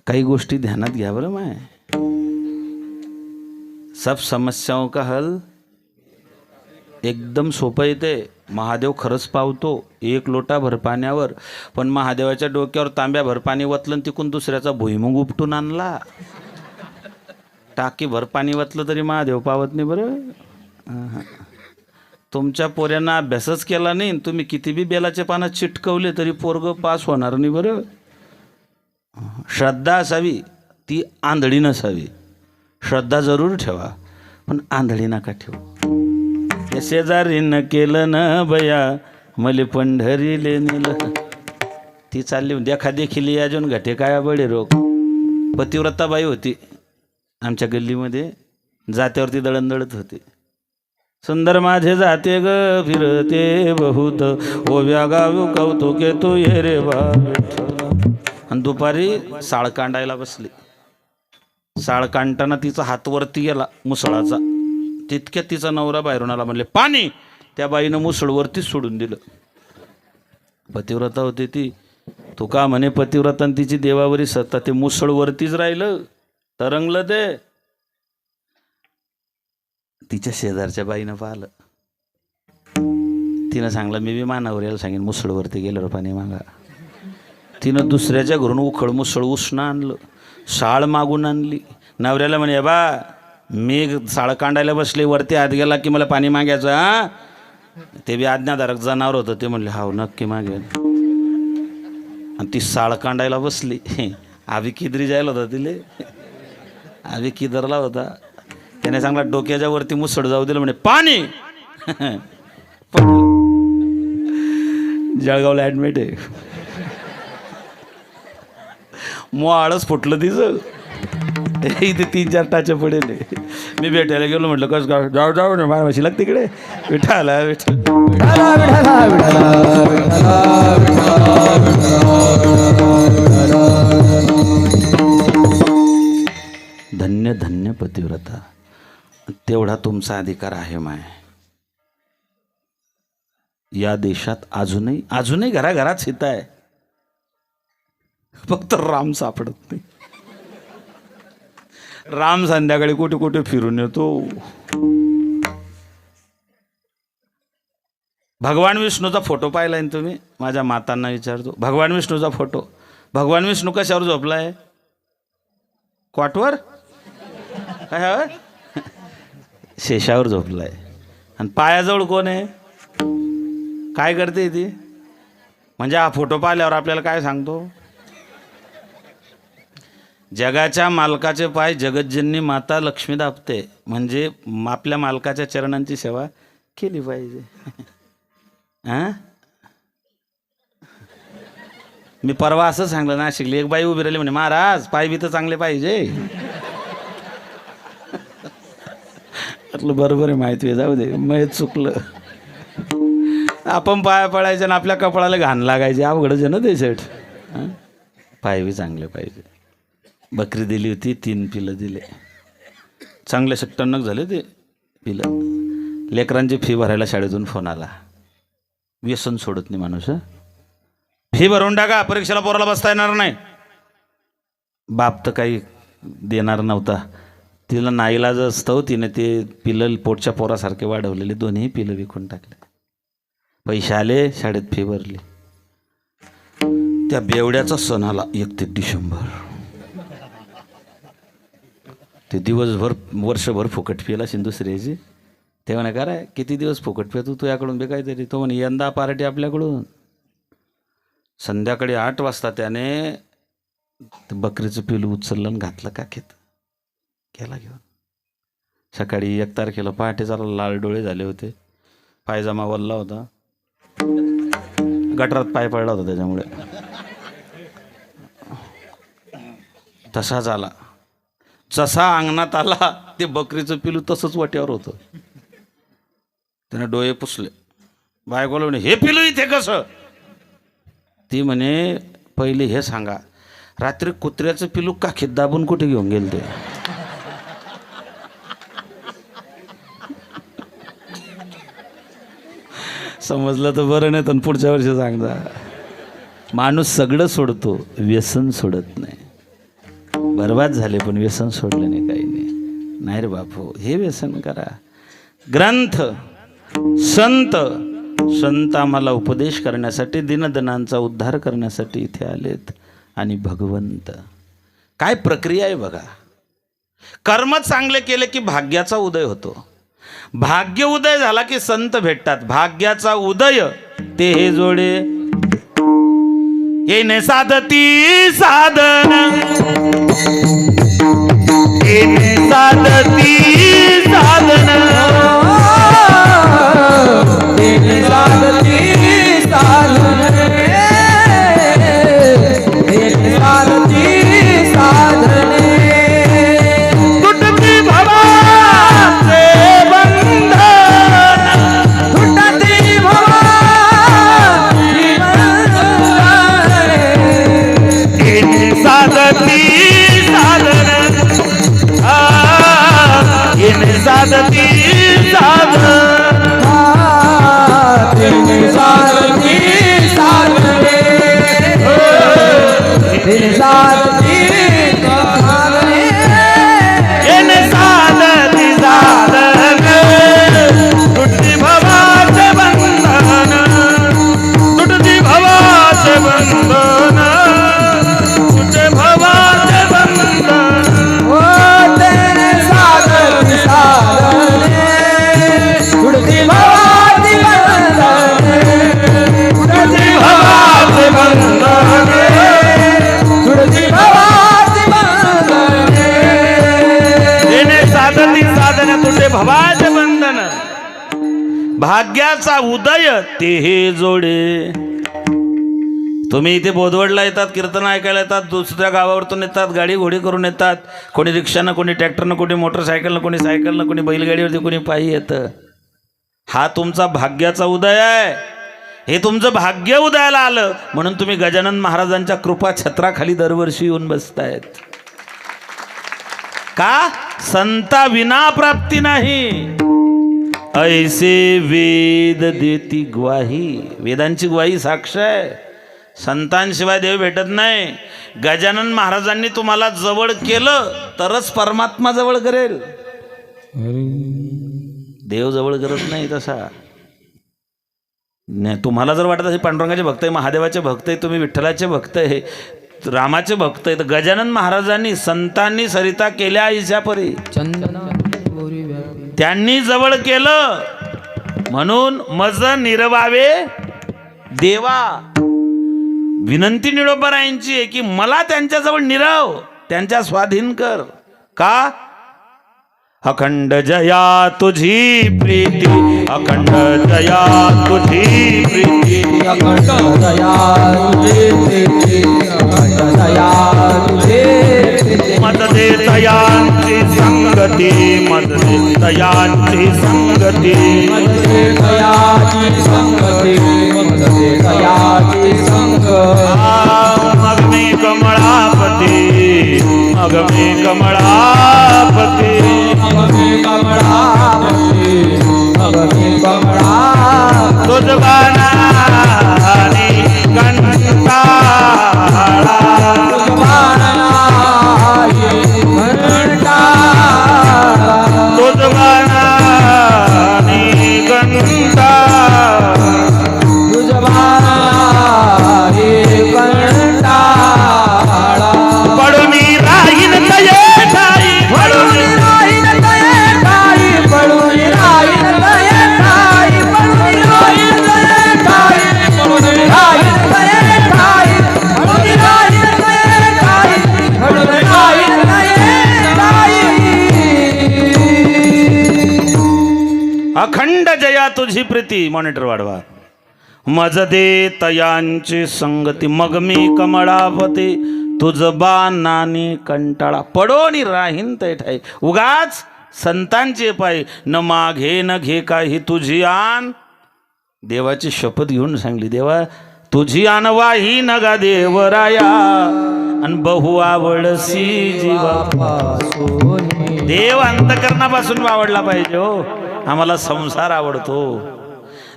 S1: काही गोष्टी ध्यानात घ्या बरं माय. सब समस्याओं का हल एकदम सोपं येते. महादेव खरंच पावतो 1 लोटा भर पाण्यावर, पण महादेवाच्या डोक्यावर तांब्या भर पाणी वतलं तिकून दुसऱ्याचा भुईमुग उपटून आणला. टाकी भर पाणी वतलं तरी महादेव पावत नाही बरं. तुमच्या पोऱ्यांना अभ्यासच केला नाही, तुम्ही किती बी बेलाचे पानं चिटकवले तरी पोरग पास होणार नाही बरं. श्रद्धा असावी, ती आंधळी नसावी. श्रद्धा जरूर ठेवा, पण आंधळी नका ठेवू. त्या शेजारीनं केलं न बया, मले पंढरीले नेलं. ती चालली देखा देखील अजून घटे काय बडे रोग. पतिव्रताबाई होती आमच्या गल्लीमध्ये, जात्यावरती दळणदळत होते. सुंदर माझे जाते ग फिरते बहुत, ओव्या गाव कौतुके तू ये रे बा. आणि दुपारी साळ कांडायला बसली. साळ कांडताना तिचा हात वरती गेला मुसळाचा. तितक्यात तिचा नवरा बाहेरून आला, म्हणले पाणी. त्या बाईनं मुसळ वरतीच सोडून दिलं. पतिव्रता होती ती. तू का म्हणे पतिव्रता आणि तिची देवावरी सत्ता, ते मुसळ वरतीच राहिलं, तरंगलं ते. तिच्या शेजारच्या बाईनं पाहिलं. तिनं सांगलं मी बी मानावर यायला सांगेन मुसळवरती गेल्यावर पाणी मागा. तिनं दुसऱ्याच्या घरून उखळ मुसळ उसणं आणलं, साळ मागून आणली. नवऱ्याला म्हणे बा मी साळ कांडायला बसले, वरती हात गेला की मला पाणी मागायचं हा. ते बी आज्ञाधारक जनावर होतं. ते म्हणले हाव नक्की मागेल. आणि ती साळ कांडायला बसली. आभी किदरी जायला होता तिले, आभी किदरला होता. त्याने सांगला डोक्याच्या वरती मुसळ जाऊ दिलं, म्हणे पाणी. जळगावला ॲडमिट आहे. आळस फुटलं तिचं. इथे 3-4 टाचे पडेल. मी भेटायला गेलो, म्हटलं कसं काय, जाऊ जाऊ ना माझ्या म्हशी लाग तिकडे. विठाला विठ्ठल धन्य धन्य पतिव्रता. तेवढा तुमचा अधिकार आहे माय. या देशात अजूनही घराघरात सीता आहे, फक्त राम सापडत नाही. राम संध्याकाळी कुठे कुठे फिरून येतो. भगवान विष्णूचा फोटो पाहिलाय ना तुम्ही? माझ्या मातांना विचारतो, भगवान विष्णूचा फोटो. भगवान विष्णू कशावर झोपलाय? क्वाटवर? काय शेषावर झोपलाय. आणि पायाजवळ कोण आहे? काय करते ती? म्हणजे हा फोटो पाहिल्यावर आपल्याला काय सांगतो? जगाच्या मालकाचे पाय जगज्जननी माता लक्ष्मी दाबते. म्हणजे आपल्या मालकाच्या चरणांची सेवा केली पाहिजे. हां, मी परवा असं सांगलं नाशिकली, एक बाई उभी राहिली, म्हणे महाराज पाय बी तर चांगले पाहिजे. म्हटलं बरोबर आहे, माहिती आहे, जाऊ दे, मग चुकलं. आपण पाया पडायचे आणि आपल्या कपडाला घाण लागायचे, अवघडच आहे ना ते सेठ. पाय बी चांगले पाहिजे. बकरी दिली होती, 3 पिलं दिले, चांगले सट्टनक झाले ते पिलं. लेकरांची फी भरायला शाळेतून फोन आला. व्यसन सोडत नाही माणूस. फी भरून टाका, परीक्षेला पोराला बसता येणार नाही. बाप तर काही देणार नव्हता. तिला नाईलाज असतं, तिने ते पिलं पोटच्या पोरासारखे वाढवलेले 2ही पिलं विकून टाकले. पैसे आले, शाळेत फी भरली. त्या बेवड्याचा सण आला 31 डिसेंबर. ते दिवसभर वर्षभर फुकट पिला सिंधुसऱ्याची. ते म्हणे का रे किती दिवस फुकट पितो तू याकडून बे काहीतरी. तो म्हणे यंदा पार्टी आपल्याकडून. संध्याकाळी 8 वाजता त्याने बकरीचं पिलू उचललं आणि घातलं काखेत, गेला घेऊन. सकाळी 1 तारखेला पहाटे जरा लाल डोळे झाले होते, पायजामा वल्ला होता, गटारात पाय पडला होता त्याच्यामुळे. तसा झाला. जसा अंगणात आला ते बकरीचं पिलू तसंच वाट्यावर होतं. त्याने डोळे पुसले. बायकोला म्हणे, हे पिलू इथे कसं? ती म्हणे, पहिले हे सांगा, रात्री कुत्र्याचं पिलू काखीत दाबून कुठे घेऊन गेले ते? समजलं तर बरं, नाही तर पुढच्या वर्षी सांगता. माणूस सगळं सोडतो, व्यसन सोडत नाही. बर्बाद झाले पण व्यसन सोडलं नाही, काही नाही रे बापू. हे व्यसन करा. ग्रंथ, संत आम्हाला उपदेश करण्यासाठी, दिनदनांचा उद्धार करण्यासाठी इथे आलेत. आणि भगवंत, काय प्रक्रिया आहे बघा. कर्म चांगले केले की भाग्याचा उदय होतो. भाग्य उदय झाला की संत भेटतात. भाग्याचा उदय ते हे जोडे येणे साधती साधन, येणे साधती साधन,
S2: येणे साधती साधन, येणे साधती साधन,
S1: तुटती भवाचे बंधन,
S2: तुटती भवाची बंधन,
S1: येणे साधती साधन, येणे साधती साधन,
S2: येणे साधती साधन, येणे साधती साधन,
S1: येणे साधती साधन, तुटती भवाचे बंधन, तुटती भवाचे बंधन, तुटे भवाचे बंधन,
S2: ओ तेने साधती साधन, तुटती भवाची बंधन, तुटती
S1: भवाचे बंधन,
S2: तुटती भवाची बंधन,
S1: येणे साधती साधन, तुटे भवाचे बंधन. भाग्याचा उदय ते हे जोडे. तुम्ही इथे बोधवडला येतात, कीर्तन ऐकायला येतात, दुसऱ्या गावावरतून येतात, गाडी घोडी करून येतात, कोणी रिक्षानं, कोणी ट्रॅक्टरनं, कोणी मोटरसायकलनं, कोणी सायकलनं, कोणी बैलगाडीवरती, कोणी पायी येतं. हा तुमचा भाग्याचा उदय आहे. हे तुमचं भाग्य उदयाला आलं म्हणून तुम्ही गजानन महाराजांच्या कृपा छत्राखाली दरवर्षी येऊन बसतायत. का? संता विना प्राप्ती नाही, ऐसे वेद देती ग्वाही. वेदांची ग्वाही साक्ष आहे. संतांशिवाय देव भेटत नाही. गजानन महाराजांनी तुम्हाला जवळ केलं तरच परमात्मा जवळ करेल. देव जवळ करत नाही तसा. नाही, तुम्हाला जर वाटत असेल पांडुरंगाचे भक्त आहे, महादेवाचे भक्त आहे, तुम्ही विठ्ठलाचे भक्त आहे, रामाचे भक्त आहे, तर गजानन महाराजांनी संतांनी सरिता केल्या आईच्यापरी. त्यांनी जवळ केलं म्हणून मज निरवावे देवा. विनंती निळोबारायांची आहे की मला त्यांच्याजवळ निरव, त्यांच्या स्वाधीन कर. का? अखंड जया तुझी प्रीती, अखंड जया तुझी प्रीती,
S2: अखंड दया तुझे प्रीती, अखंड दया तुझे प्रीती,
S1: मत दे दयांची संगती, मत दे दयांची संगती,
S2: मते दयाची संगती, मते दयाची संगती,
S1: मग मी कमळापती, मग मी कमळापती,
S2: अगमे कमळापती, अगमे कमळापती,
S1: तुझबाना आणि कंटाळा,
S2: तुझबाणाई घंटा,
S1: तुझबाना आणि कंटाळा,
S2: तुझबाणाई घंटा,
S1: पडून राहीन तये ठाई,
S2: पडून राहीन तये ठाई, पडून राहीन तये ठाई, पडून राहीन तये ठाई, पडून राहीन तये ठाई, पडून राहीन तये ठाई, पडून राहीन तये ठाई.
S1: अखंड जया तुझी प्रीती. मॉनिटर वाढवा. मज दे तयांची संगती मग मी कमळापती तुझ बाणानी कंटाळा पडोनी राहीन ते ठाई उगाच संतांचे पाय न माघे न घे काही तुझी आण देवाची शपथ घेऊन सांगली देवा तुझी आणवाही नगा देवराया अन बहु आवडसी जीवा देव अंतकरणापासून आवडला पाहिजे हो आम्हाला संसार आवडतो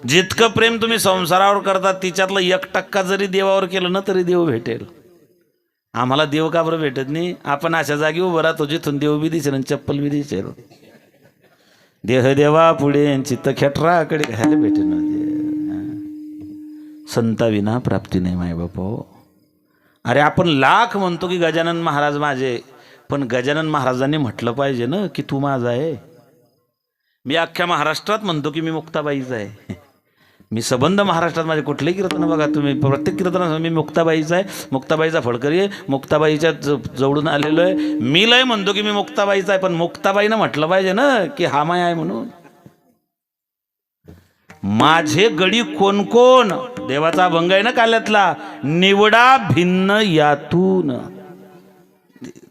S1: जितकं प्रेम तुम्ही संसारावर करता तिच्यातलं 1% जरी देवावर केलं ना तरी देव भेटेल आम्हाला देव का बरं भेटत नाही आपण अशा जागी उभं राहतो जिथून देव बी दिसेल आणि चप्पल बी दिसेल देह देवा पुढे चित्त खेटराकडे घ्यायला भेटेल संताविना प्राप्ती नाही माय बाप अरे आपण लाख म्हणतो की गजानन महाराज माझे पण गजानन महाराजांनी म्हटलं पाहिजे ना की तू माझा आहे मी अख्ख्या महाराष्ट्रात म्हणतो की मी मुक्ताबाईचा आहे मी संबंध महाराष्ट्रात माझे कुठलेही कीर्तन बघा तुम्ही प्रत्येक कीर्तनात मी मुक्ताबाईचा आहे मुक्ताबाईचा फडकरी आहे मुक्ताबाईच्या जवळून आलेलो आहे मी लय म्हणतो की मी मुक्ताबाईचा आहे पण मुक्ताबाईनं म्हटलं पाहिजे ना की हा माय आहे म्हणून माझे गडी कोण कोण देवाचा अभंग आहे ना काल्यातला निवडा भिन्न यातून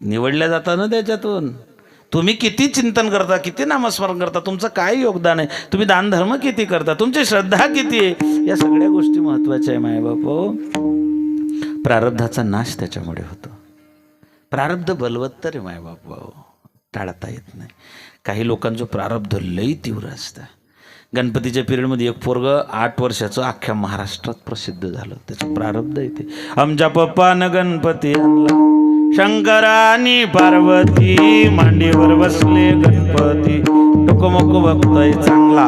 S1: निवडल्या जातात ना त्याच्यातून तुम्ही किती चिंतन करता किती नामस्मरण करता तुमचं काय योगदान आहे तुम्ही दानधर्म किती करता तुमची श्रद्धा किती आहे या सगळ्या गोष्टी महत्त्वाच्या आहे मायबाप प्रारब्धाचा नाश त्याच्यामुळे होतो प्रारब्ध बलवत्तर आहे मायबाप टाळता येत नाही काही लोकांचं प्रारब्ध लई तीव्र असतं गणपतीच्या पिरियडमध्ये एक पोरग 8 वर्षाचं अख्ख्या महाराष्ट्रात प्रसिद्ध झालं त्याचं प्रारब्ध येते आमच्या पप्पानं गणपती आणला शंकरानी पार्वती मांडीवर बसले गणपती टोकमोक बघतोय चांगला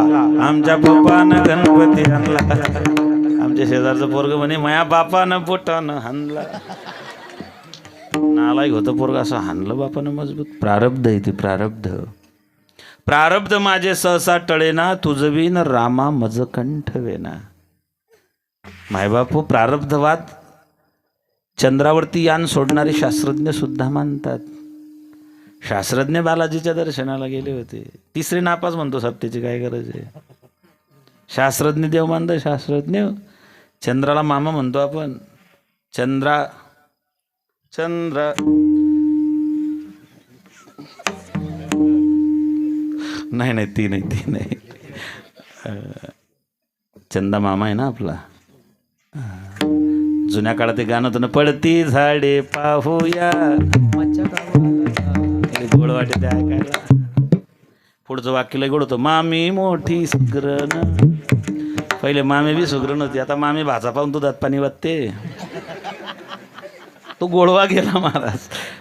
S1: आमच्या पप्पानं गणपती आणला आमच्या शेजारचं पोरग म्हणे माया बापानं पोटानं हाणला नालायक होतं पोरग असं हाणलं बापानं मजबूत प्रारब्ध येते प्रारब्ध माझे सहसा टळेना तुझवीन रामा मज कंठवेना मायबापू प्रारब्धवाद चंद्रावरती यान सोडणारे शास्त्रज्ञ सुद्धा मानतात शास्त्रज्ञ बालाजीच्या दर्शनाला गेले होते तिसरे नापास म्हणतो सत्तेची काय गरज आहे शास्त्रज्ञ देव मानतो शास्त्रज्ञ चंद्राला मामा म्हणतो आपण चंद्र नाही ती नाही चंदा मामा आहे ना आपला जुन्या काळात ते गाणं होतं ना पडती झाडे पाहूया गोड वाटे ते ऐकायला पुढचं वाक्यला गोड होतं मामी मोठी सुग्रण पहिले मामी बी सुग्रण होती आता मामी भाचा पाहून तू दात पाणी वाटते तो गोडवा गेला महाराज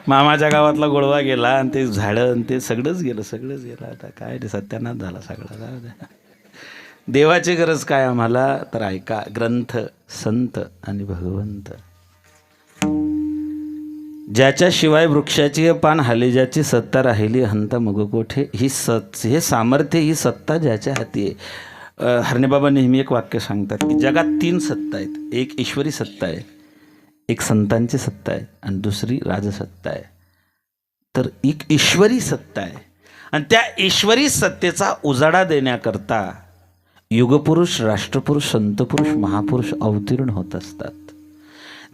S1: मामाच्या गावातला गोडवा गेला आणि ते झाडं आणि ते सगळंच गेलं आता काय ते सत्यानाश झाला सगळा देवाची गरज काय आम्हाला तर ऐका ग्रंथ संत आणि भगवंत ज्याच्याशिवाय वृक्षाची पान हाले ज्याची सत्ता राहिली हंता मग कोठे हे सामर्थ्य ही सत्ता ज्याच्या हाती आहे हरणेबाबा नेहमी एक वाक्य सांगतात की जगात 3 सत्ता आहेत एक ईश्वरी सत्ता आहे एक संतांची सत्ता आहे आणि दुसरी राजसत्ता आहे तर एक ईश्वरी सत्ता आहे आणि त्या ईश्वरी सत्तेचा उजाडा देण्याकरता युगपुरुष राष्ट्रपुरुष संतपुरुष महापुरुष अवतीर्ण होत असतात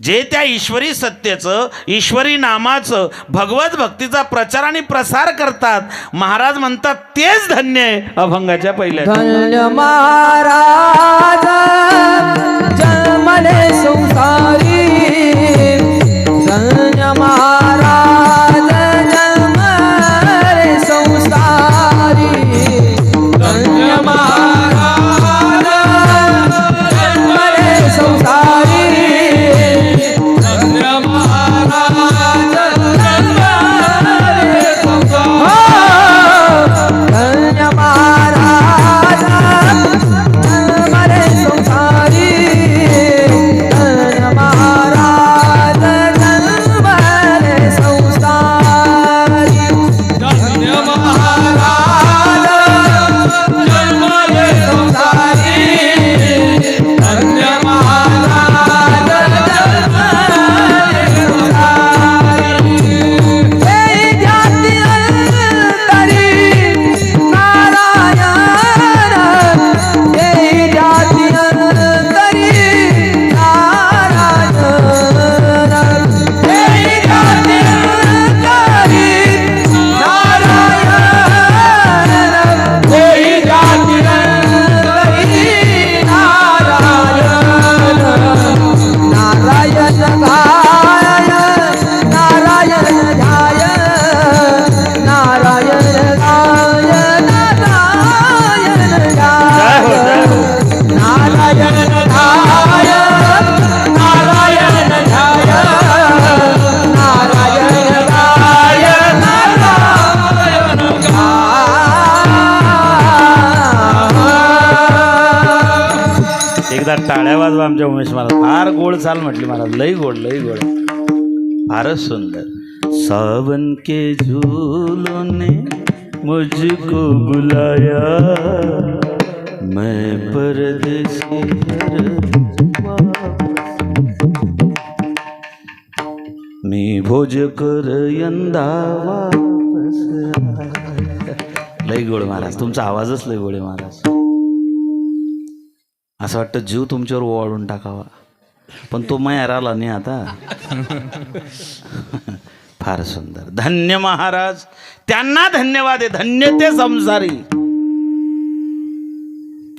S1: जे त्या ईश्वरी सत्तेचं ईश्वरी नामाचं भगवत भक्तीचा प्रचार आणि प्रसार करतात महाराज म्हणतात तेच धन्य आहे अभंगाच्या पहिल्या
S2: धन्य महाराज जन्मले संसारी धन्य महाराज जन्मले संसारी धन्य महाराज जन्मले संसारी धन्य महाराज जन्मले संसारी धन्य महाराज जन्मले संसारी
S1: उमेश महाराज फार गोड चाल म्हटली महाराज, लई गोड लई गोड, फारच सुंदर. सावन के झूलों ने मुझको बुलाया, मैं परदेसी मी भोज कर यंदा वापस आया. लई गोड महाराज, तुमचा आवाजच लई गोड आहे महाराज. असं वाटतं जीव तुमच्यावर ओवाळून टाकावा, पण तो माया आला नाही आता. फार सुंदर. धन्य महाराज, त्यांना धन्यवाद आहे. धन्य ते संसारी,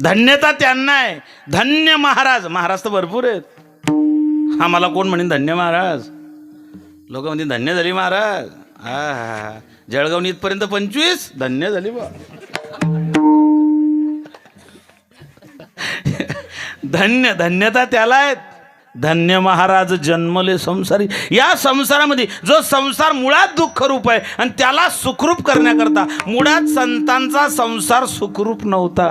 S1: धन्यता त्यांना आहे. धन्य महाराज. महाराज तर भरपूर आहेत. आम्हाला कोण म्हणेन धन्य महाराज? लोक म्हणतील धन्य झाली महाराज. हा जळगावनी इथपर्यंत 25 धन्य झाली बा. धन्य धन्यता त्याला आहेत. धन्य महाराज जन्मले संसारी. या संसारामध्ये जो संसार मुळात दुःख रूप आहे आणि त्याला सुखरूप करण्याकरता मुळात संतांचा संसार सुखरूप नव्हता.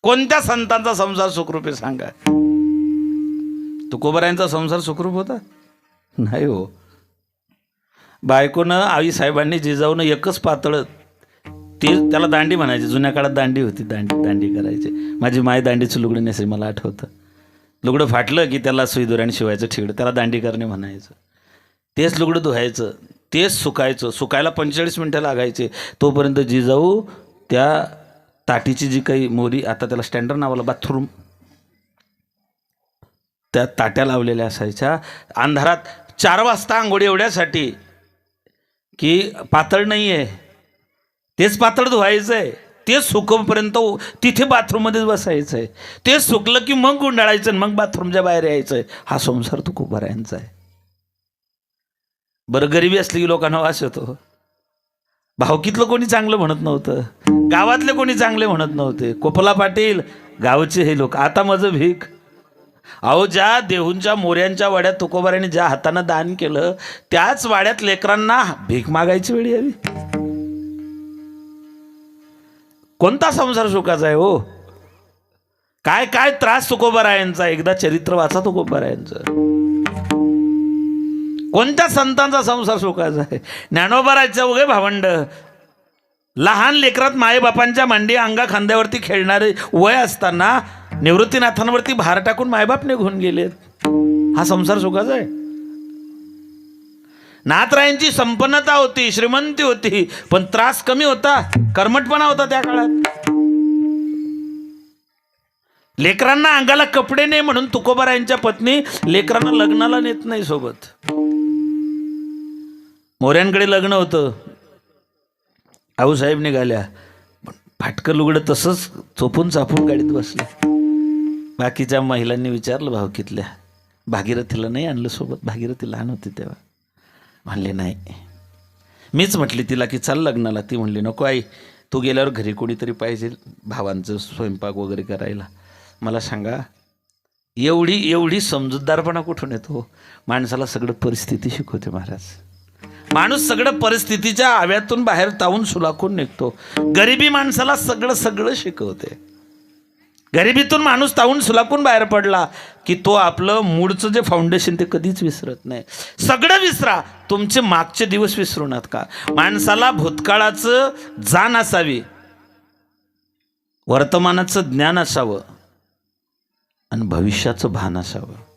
S1: कोणत्या संतांचा संसार सुखरूप आहे सांगा? तुकोबारायांचा संसार सुखरूप होता? नाही हो. बायकोनं आई साहेबांनी जिजाऊनं एकच पातळ, ते त्याला दांडी म्हणायचे. जुन्या काळात दांडी होती, दांडी करायचे. माझी माय दांडीचं लुगडं नेसे, मला आठवतं. लुगडं फाटलं की त्याला सुईदोऱ्याने शिवायचं ठिगडं, त्याला दांडी करणे म्हणायचं. तेच लुगडं धुवायचं, तेच सुकायचं. सुकायला 45 मिनटं लागायचे. तोपर्यंत जिजाऊ त्या ताटीची जी काही मोरी, आता त्याला स्टँडर्ड नावाला बाथरूम, त्या ताट्या लावलेल्या असायच्या. अंधारात 4 वाजता आंघोळी एवढ्यासाठी की पातळ नाही आहे, तेच पातळ धुवायचं आहे, तेच सुकवपर्यंत तिथे बाथरूममध्येच बसायचं आहे. तेच सुकलं की मग गुंडाळायचं, मग बाथरूमच्या बाहेर यायचं आहे. हा संसार तुकोबारायांचा आहे. बरं गरिबी असली की लोकांना वास येतो. भावकीतलं कोणी चांगलं म्हणत नव्हतं, गावातले कोणी चांगले म्हणत नव्हते. कोपला पाटील गावचे हे लोक. आता माझं भीक. अहो, ज्या देहूंच्या मोऱ्यांच्या वाड्यात तुकोबारायांनी ज्या हातानं दान केलं, त्याच वाड्यात लेकरांना भीक मागायची वेळ यावी. कोणता संसार सुखाचा आहे हो? काय काय त्रास तुकोबारायांचा. एकदा चरित्र वाचा तुकोबारायांचं. कोणत्या संतांचा संसार सुखाचा आहे? ज्ञानोबारायचं उगे भावंड, लहान लेकरात मायबापांच्या मांडी अंगा खांद्यावरती खेळणारे वय असताना निवृत्तीनाथांवरती भार टाकून मायबाप निघून गेलेत. हा संसार सुखाचा आहे? नाथरायांची संपन्नता होती, श्रीमंती होती, पण त्रास कमी होता, कर्मटपणा होता त्या काळात. लेकरांना अंगाला कपडे नाही म्हणून तुकोबारायांच्या पत्नी लेकरांना लग्नाला नेत नाही सोबत. मोऱ्यांकडे लग्न होतं, आऊसाहेब निघाल्या, फाटकं लुगडं तसंच चोपून चापून गाडीत बसले. बाकीच्या महिलांनी विचारलं भावकीतल्या, भागीरथीला नाही आणलं सोबत? भागीरथी लहान होती तेव्हा. म्हणले नाही. मीच म्हटली तिला की चल लग्नाला. ती म्हणली नको आई, तू गेल्यावर घरी कोणीतरी पाहिजे भावांचं स्वयंपाक वगैरे करायला. मला सांगा, एवढी समजूतदारपणा कुठून येतो? माणसाला सगळं परिस्थिती शिकवते महाराज. माणूस सगळं परिस्थितीच्या आव्यातून बाहेर तावून सुलाखून निघतो. गरिबी माणसाला सगळं शिकवते. गरिबीतून माणूस तावून सुलाखून बाहेर पडला की तो आपलं मूळचं जे फाउंडेशन ते कधीच विसरत नाही. सगळं विसरा, तुमचे मागचे दिवस विसरू नका. माणसाला भूतकाळाचं जाण असावी, वर्तमानाचं ज्ञान असावं आणि भविष्याचं भान असावं.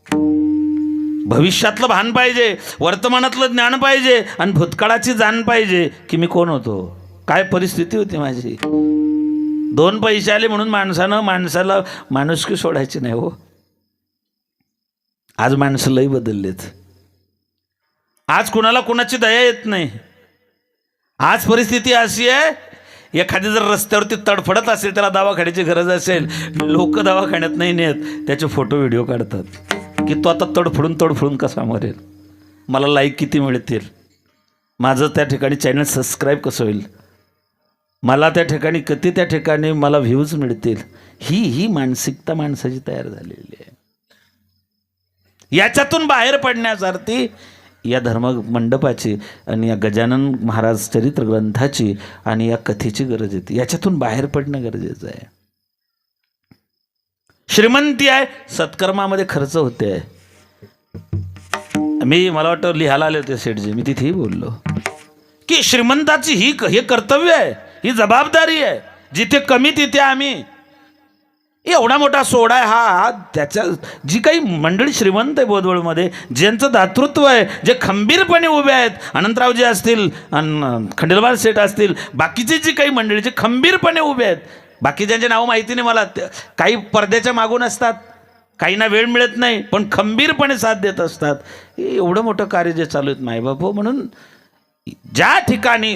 S1: भविष्यातलं भान पाहिजे, वर्तमानातलं ज्ञान पाहिजे आणि भूतकाळाची जाण पाहिजे की मी कोण होतो, काय परिस्थिती होती माझी. 2 पैसे आले म्हणून माणसाला माणुसकी सोडायची नाही हो. आज माणसं लई बदललेत. आज कुणाला कुणाची दया येत नाही. आज परिस्थिती अशी आहे, एखादी जर रस्त्यावरती तडफडत असेल, त्याला दवाखान्याची गरज असेल, लोक दवाखान्यात नाही नेत, त्याचे फोटो व्हिडिओ काढतात की तो आता तडफडून कसा मरेल, मला लाईक किती मिळतील, माझं त्या ठिकाणी चॅनल सबस्क्राईब कसं होईल, मला त्या ठिकाणी मला व्ह्यूज मिळतील. ही मानसिकता माणसाची तयार झालेली आहे. याच्यातून बाहेर पडण्यासाठी या धर्ममंडपाची आणि या गजानन महाराज चरित्र ग्रंथाची आणि या कथेची गरज येते. याच्यातून बाहेर पडणं गरजेचं आहे. श्रीमंती आहे, सत्कर्मामध्ये खर्च होते. मला वाटतं लिहायला आले होते सेठजी, मी तिथेही बोललो की श्रीमंताची हे कर्तव्य आहे, ही जबाबदारी आहे. जिथे कमी तिथे आम्ही. एवढा मोठा सोहळा आहे हा. त्याच्या जी काही मंडळी श्रीमंत आहे बोदवडमध्ये, ज्यांचं दातृत्व आहे, जे खंबीरपणे उभे आहेत, अनंतरावजी असतील, खंडेलवाल सेठ असतील, बाकीची जी काही मंडळी जे खंबीरपणे उभे आहेत, बाकी ज्यांचे नाव माहिती नाही मला, काही पडद्याच्या मागून असतात, काहींना वेळ मिळत नाही, पण खंबीरपणे साथ देत असतात. एवढं मोठं कार्य जे चालू आहेत मायबाप. म्हणून ज्या ठिकाणी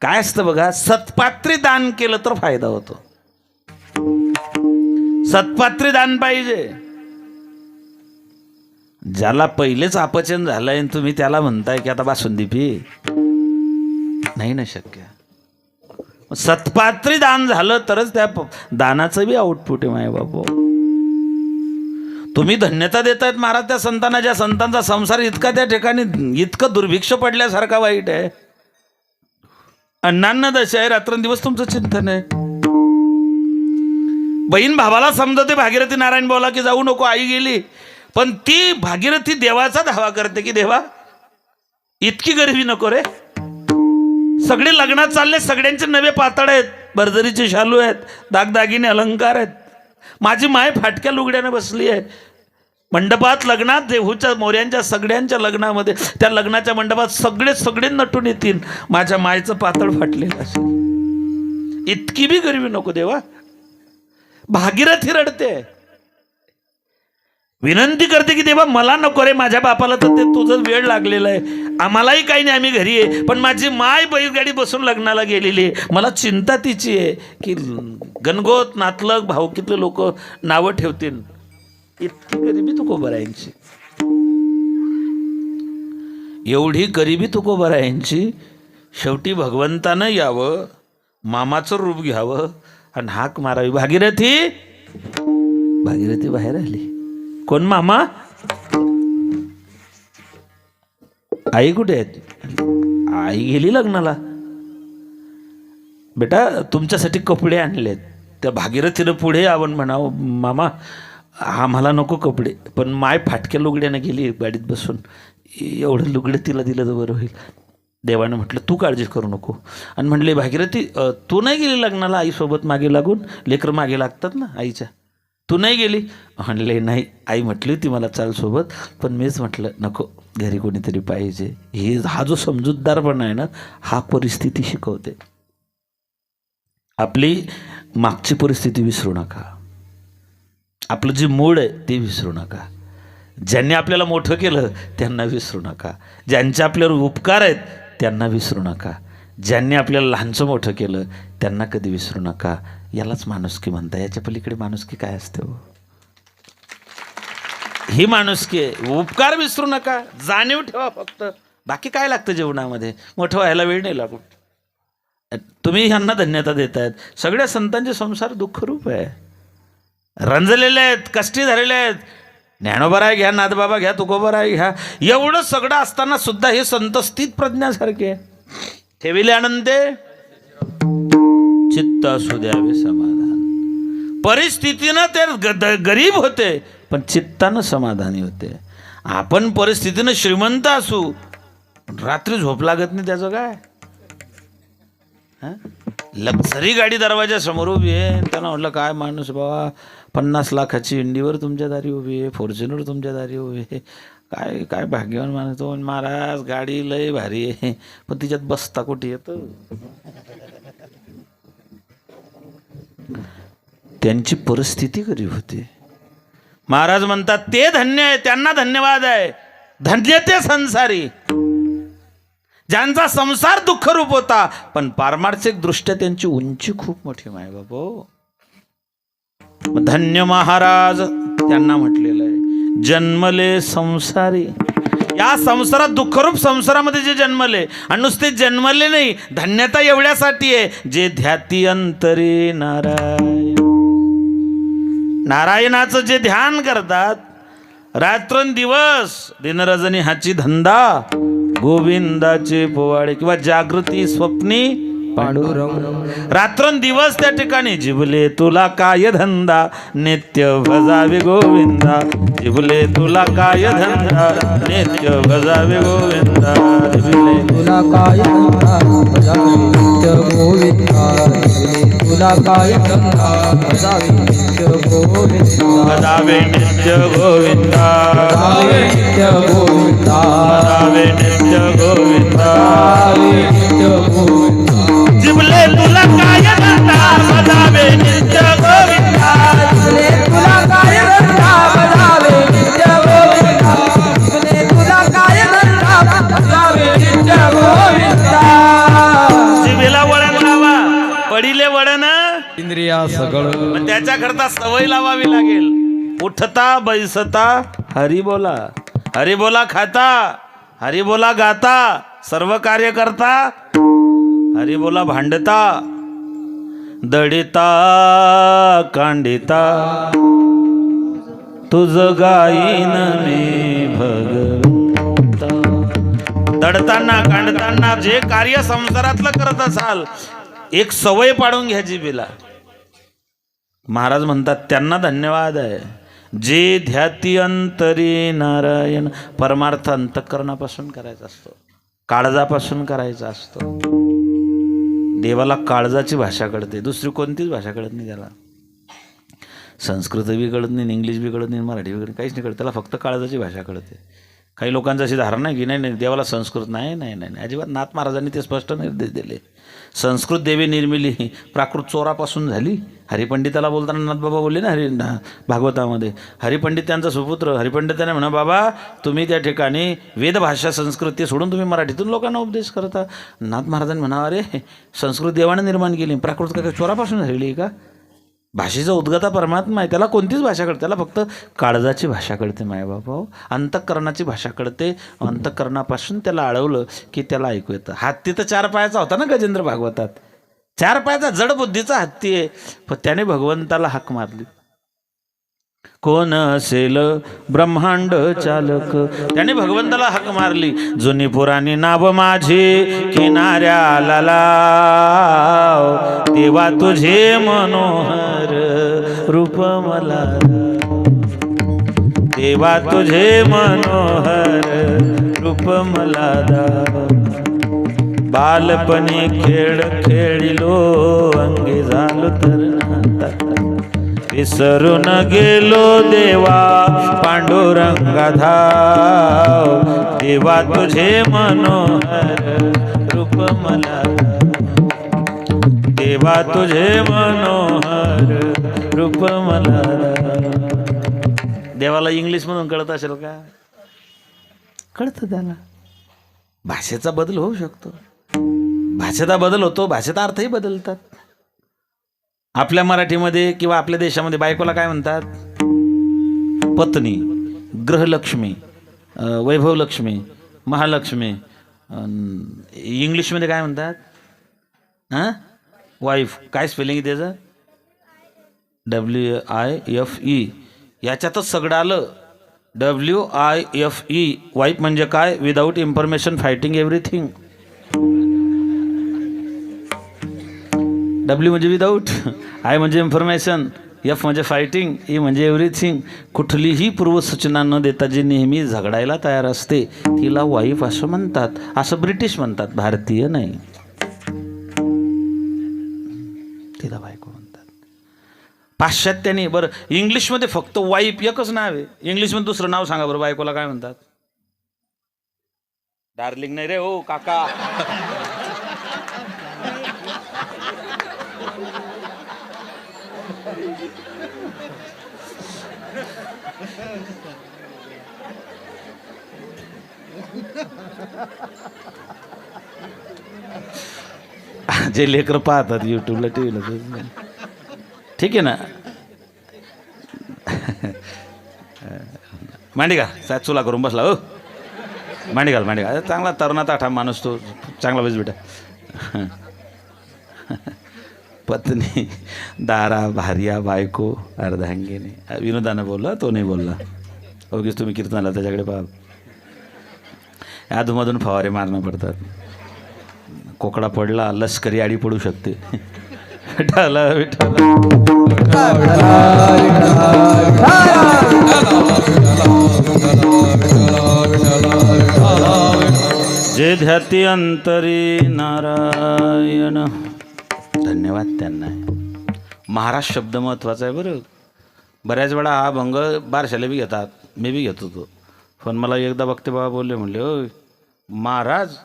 S1: काय असतं बघा, सत्पात्री दान केलं तर फायदा होतो. सत्पात्री दान पाहिजे. ज्याला पहिलेच अपचन झालंय तुम्ही त्याला म्हणताय की आता बासुंदी पी, नाही ना शक्य. सत्पात्री दान झालं तरच त्या दानाचं बी आउटपुट आहे माय बाबू. तुम्ही धन्यता देतायत महाराज त्या संतांना, ज्या संतांचा संसार इतका त्या ठिकाणी इतकं दुर्भिक्ष पडल्यासारखा वाईट आहे. अन्नान्न दशा आहे, रात्रंदिवस तुमचं चिंतन आहे. बहीण भावाला समजवते भागीरथी नारायण बोला की जाऊ नको, आई गेली, पण ती भागीरथी देवाचा धावा करते की देवा इतकी गरिबी नको रे. सगळे लग्नात चालले, सगळ्यांचे नवे पातळ आहेत, बर्जरीचे शालू आहेत, दागदागिने अलंकार आहेत. माझी माय फाटक्या लुगड्याने बसली आहे. मंडपात लग्नात देहूच्या मोऱ्यांच्या सगळ्यांच्या लग्नामध्ये, त्या लग्नाच्या मंडपात सगळे नटून येतील, माझ्या मायचं पातळ फाटलेलं असेल. इतकी बी गरिबी नको देवा. भागीरथी रडते, विनंती करते की देवा मला नको रे, माझ्या बापाला तर ते तुझं वेळ लागलेला आहे, आम्हालाही काही नाही, आम्ही घरी आहे, पण माझी माय बैलगाडी बसून लग्नाला गेलेली आहे, मला चिंता तिची आहे की गणगोत नातलग भाऊकीतले लोक नावं ठेवतील. इतकी गरिबी तुकोबरायांची, एवढी गरिबी तुकोबरायांची. शेवटी भगवंतानं यावं, मामाचं रूप घ्यावं आणि हाक मारावी, भागीरथी. भागीरथी बाहेर आली. कोण मामा? आई कुठे आहेत? आई गेली लग्नाला. बेटा तुमच्यासाठी कपडे आणलेत. त्या भागीरथीनं पुढे यावं म्हणावं, मामा आम्हाला नको कपडे, पण माय फाटक्या लुगड्यानं गेली गाडीत बसून, एवढं लुगडं तिला दिलं तर बरं होईल. देवानं म्हटलं तू काळजी करू नको. आणि म्हटले भागीरथी तू नाही गेली लग्नाला आईसोबत मागे लागून? लेकरं मागे लागतात ना आईच्या, तू नाही गेली? म्हणले नाही, आई म्हटली होती मला चाल सोबत, पण मीच म्हटलं नको, घरी कोणीतरी पाहिजे. हा जो समजूतदारपणा आहे ना, हा परिस्थिती शिकवते. आपली मागची परिस्थिती विसरू नका, आपलं जे मूळ आहे ते विसरू नका. ज्यांनी आपल्याला मोठं केलं त्यांना विसरू नका, ज्यांचे आपल्यावर उपकार आहेत त्यांना विसरू नका, ज्यांनी आपल्याला लहानचं मोठं केलं त्यांना कधी विसरू नका. यालाच माणुसकी म्हणता. याच्या पलीकडे माणुसकी काय असते हो? ही माणुसकी आहे. उपकार विसरू नका, जाणीव ठेवा फक्त. बाकी काय लागतं जीवनामध्ये? मोठं व्हायला वेळ नाही लागू. तुम्ही ह्यांना धन्यता देतायत. सगळ्या संतांचे संसार दुःखरूप आहे, रंजलेले आहेत, कष्टी झालेले आहेत. ज्ञानोबराय घ्या, नाथबाबा घ्या, तुकोबराय घ्या, एवढं सगळं असताना सुद्धा हे संत स्थित प्रज्ञासारखे. ठेविले आनंदे चित्त असू द्यावे समाधान. परिस्थितीनं ते गरीब होते पण चित्तानं समाधानी होते. आपण परिस्थितीनं श्रीमंत असू, रात्री झोप लागत नाही, त्याचं काय? लक्झरी गाडी दरवाजा समोर उभी आहे, त्यांना म्हटलं काय माणूस बाबा, 50 लाखाची इंडीवर तुमच्या दारी उभी आहे, फॉर्च्युनर तुमच्या दारी उभी आहे, काय काय भाग्यवान माणूस तो. महाराज गाडी लय भारी आहे, पण तिच्यात बसता कुठे येतं? त्यांची परिस्थिती गरीब होती. महाराज म्हणतात ते धन्य आहे, त्यांना धन्यवाद आहे. धन्य ते संसारी ज्यांचा संसार दुःखरूप होता, पण पारमार्थिक दृष्ट्या त्यांची उंची खूप मोठी आहे बाबा. धन्य महाराज त्यांना म्हटलेलं आहे. जन्मले संसारी, या संसारात दुःखरूप संसारामध्ये जे जन्मले, आणि नुसते जन्मले नाही, धन्यता एवढ्यासाठी आहे जे ध्याती अंतरी नारायण. नारायणाचं जे ध्यान करतात रात्रंदिवस, दिनरजनी हाची धंदा, गोविंदाचे पोवाडे, किंवा जागृती स्वप्नी
S2: पांडुरंग
S1: रात्रंदिवस त्या ठिकाणी जिबले तुला काय धंदा नित्य भजावे गोविंदा जिबले तुला काय धंदा नित्य भजावे गोविंदा जिबले
S2: तुला काय धंदा भजावे नित्य गोविंदा तुला काय धंदा भजावे नित्य गोविंदा
S1: भजावे नित्य गोविंदा
S2: भजावे नित्य गोविंदा
S1: भजावे नित्य गोविंदा
S2: भजावे नित्य गोविंदा
S1: जिबले तुला काय धंदा भजावे नित्य गोविंदा
S2: जिबले तुला काय धंदा भजावे नित्य गोविंदा जिबले तुला काय धंदा भजावे नित्य गोविंदा
S1: जिबेला वळण लावा पडिले वळण
S2: इंद्रिया सगळ
S1: पण त्याच्याकरता सवय लावावी लागेल उठता बैसता हरी बोला खाता हरी बोला गाता सर्व कार्य करता हरी बोला भांडता दडिता कांडिता तुझ गाईन मी भगवंता दडताना कांडताना जे कार्य संसारातलं करत असाल एक सवय पाडून घ्या जिभेला महाराज म्हणतात त्यांना धन्यवाद आहे जे ध्याती अंतरी नारायण परमार्थ अंतःकरणापासून करायचा असतो काळजापासून करायचा असतो देवाला काळजाची भाषा कळते दुसरी कोणतीच भाषा कळत नाही त्याला संस्कृत बी कळत नाही इंग्लिश बी कळत नाही मराठी बी कळत काहीच नाही कळत त्याला फक्त काळजाची भाषा कळते काही लोकांची अशी धारणा आहे की नाही देवाला संस्कृत नाही अजिबात नाथ महाराजांनी ते स्पष्ट निर्देश दिले संस्कृत देवी निर्मिली प्राकृत चोरापासून झाली हरिपंडिताला बोलताना नाथबाबा बोलले ना भागवतामध्ये हरिपंडित त्यांचा सुपुत्र हरिपंडिताने म्हणा बाबा तुम्ही त्या ठिकाणी वेदभाषा संस्कृत ते सोडून तुम्ही मराठीतून लोकांना उपदेश करता नाथ महाराजांनी म्हणा अरे संस्कृत देवाने निर्माण केली प्राकृत काय चोरापासून झालेली आहे का भाषेचा उद्गता परमात्मा आहे त्याला कोणतीच भाषा कळते त्याला फक्त काळजाची भाषा कळते मायबापा अंतःकरणाची भाषा कळते अंतःकरणापासून त्याला अडवलं की त्याला ऐकू येतं हत्ती तर 4 पायाचा होता ना गजेंद्र भागवतात 4 पायाचा जड बुद्धीचा हत्ती आहे पण त्याने भगवंताला हाक मारली कोण असेल ब्रह्मांड चालक त्याने भगवंताला हाक मारली जुनी पुराणी नाव माझी किनाऱ्याला लाव देवा तुझे मनोहर रूप मला देवा तुझे मनोहर रूप मला बालपणी खेळ खेळिलो अंगी झालो तर विसरून गेलो देवा पांडुरंगा धाव देवा तुझे मनोहर रूप मला देवा तुझे मनोहर रूप मला देवाला इंग्लिश म्हणून कळत असेल का कळतं त्याला भाषेचा बदल होऊ शकतो भाषेचा बदल होतो भाषेचा अर्थही बदलतात आपल्या मराठीमध्ये किंवा आपल्या देशामध्ये बायकोला काय म्हणतात पत्नी गृहलक्ष्मी वैभवलक्ष्मी महालक्ष्मी इंग्लिशमध्ये काय म्हणतात हां वाईफ काय स्पेलिंग आहे त्याचं WIFE याच्यातच सगळं आलं WIFE वाईफ म्हणजे काय without information fighting everything W म्हणजे विदाऊट I म्हणजे इन्फॉर्मेशन F म्हणजे फायटिंग E म्हणजे एव्हरीथिंग कुठलीही पूर्वसूचना न देता जी नेहमी झगडायला तयार असते तिला वाईफ असं म्हणतात असं ब्रिटिश म्हणतात भारतीय नाही तिला बायको म्हणतात पाश्चात्याने बरं इंग्लिशमध्ये फक्त वाईफ एकच नाव आहे इंग्लिशमध्ये दुसरं नाव सांगा बरं बायकोला काय म्हणतात डार्लिंग नाही रे हो काका जे लेकर पाहतात यूट्यूबला टीव्हीला ठीक आहे ना मांडी का चुला करून बसला हो मांडी घाल चांगला तरुणात आठा माणूस तो चांगला बस बेटा पत्नी दारा भार्या बायको अर्धांगिनी विनोदानं बोलला तो नाही बोलला ओगीच तुम्ही कीर्तनाला त्याच्याकडे पाहा अधूनमधून फवारे मारणं पडतात कोकडा पडला लष्करी आडी पडू शकते. विठाला विठाला जे ध्याती अंतरी नारायण. धन्यवाद त्यांना. महाराज शब्द महत्त्वाचा आहे बरं. बऱ्याच वेळा हा भंग बारशाला बी घेतात, मी बी घेत होतो. पण मला एकदा भक्ती बाबा बोलले, म्हणले होय महाराज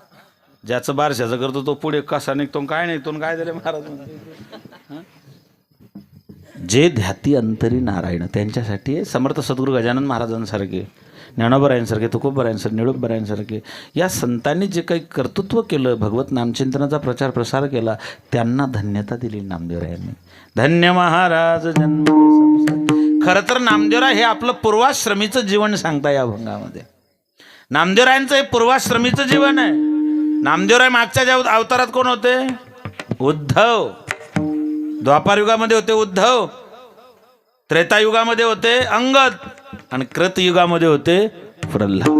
S1: ज्याचं बारशाचं करतो तो पुढे कसा निघतो काय निघतो काय झाले महाराज. जे ध्याती अंतरी नारायण त्यांच्यासाठी समर्थ सद्गुरू गजानन महाराजांसारखे, ज्ञानोबरायांसारखे, तुकोबरायांसारखे, निळोबरायांसारखे या संतांनी जे काही कर्तृत्व केलं, भगवत नामचिंतनाचा प्रचार प्रसार केला, त्यांना धन्यता दिली नामदेवरायांनी. धन्य महाराज जन्म. खरं तर नामदेवराय हे आपलं पूर्वाश्रमीचं जीवन सांगता या भंगामध्ये. नामदेवरायांचं हे पूर्वाश्रमीचं जीवन आहे. नामदेवराय मागच्या ज्या अवतारात कोण होते? उद्धव. द्वापार युगामध्ये होते उद्धव, त्रेतायुगामध्ये होते अंगद आणि कृतयुगामध्ये होते प्रल्हाद.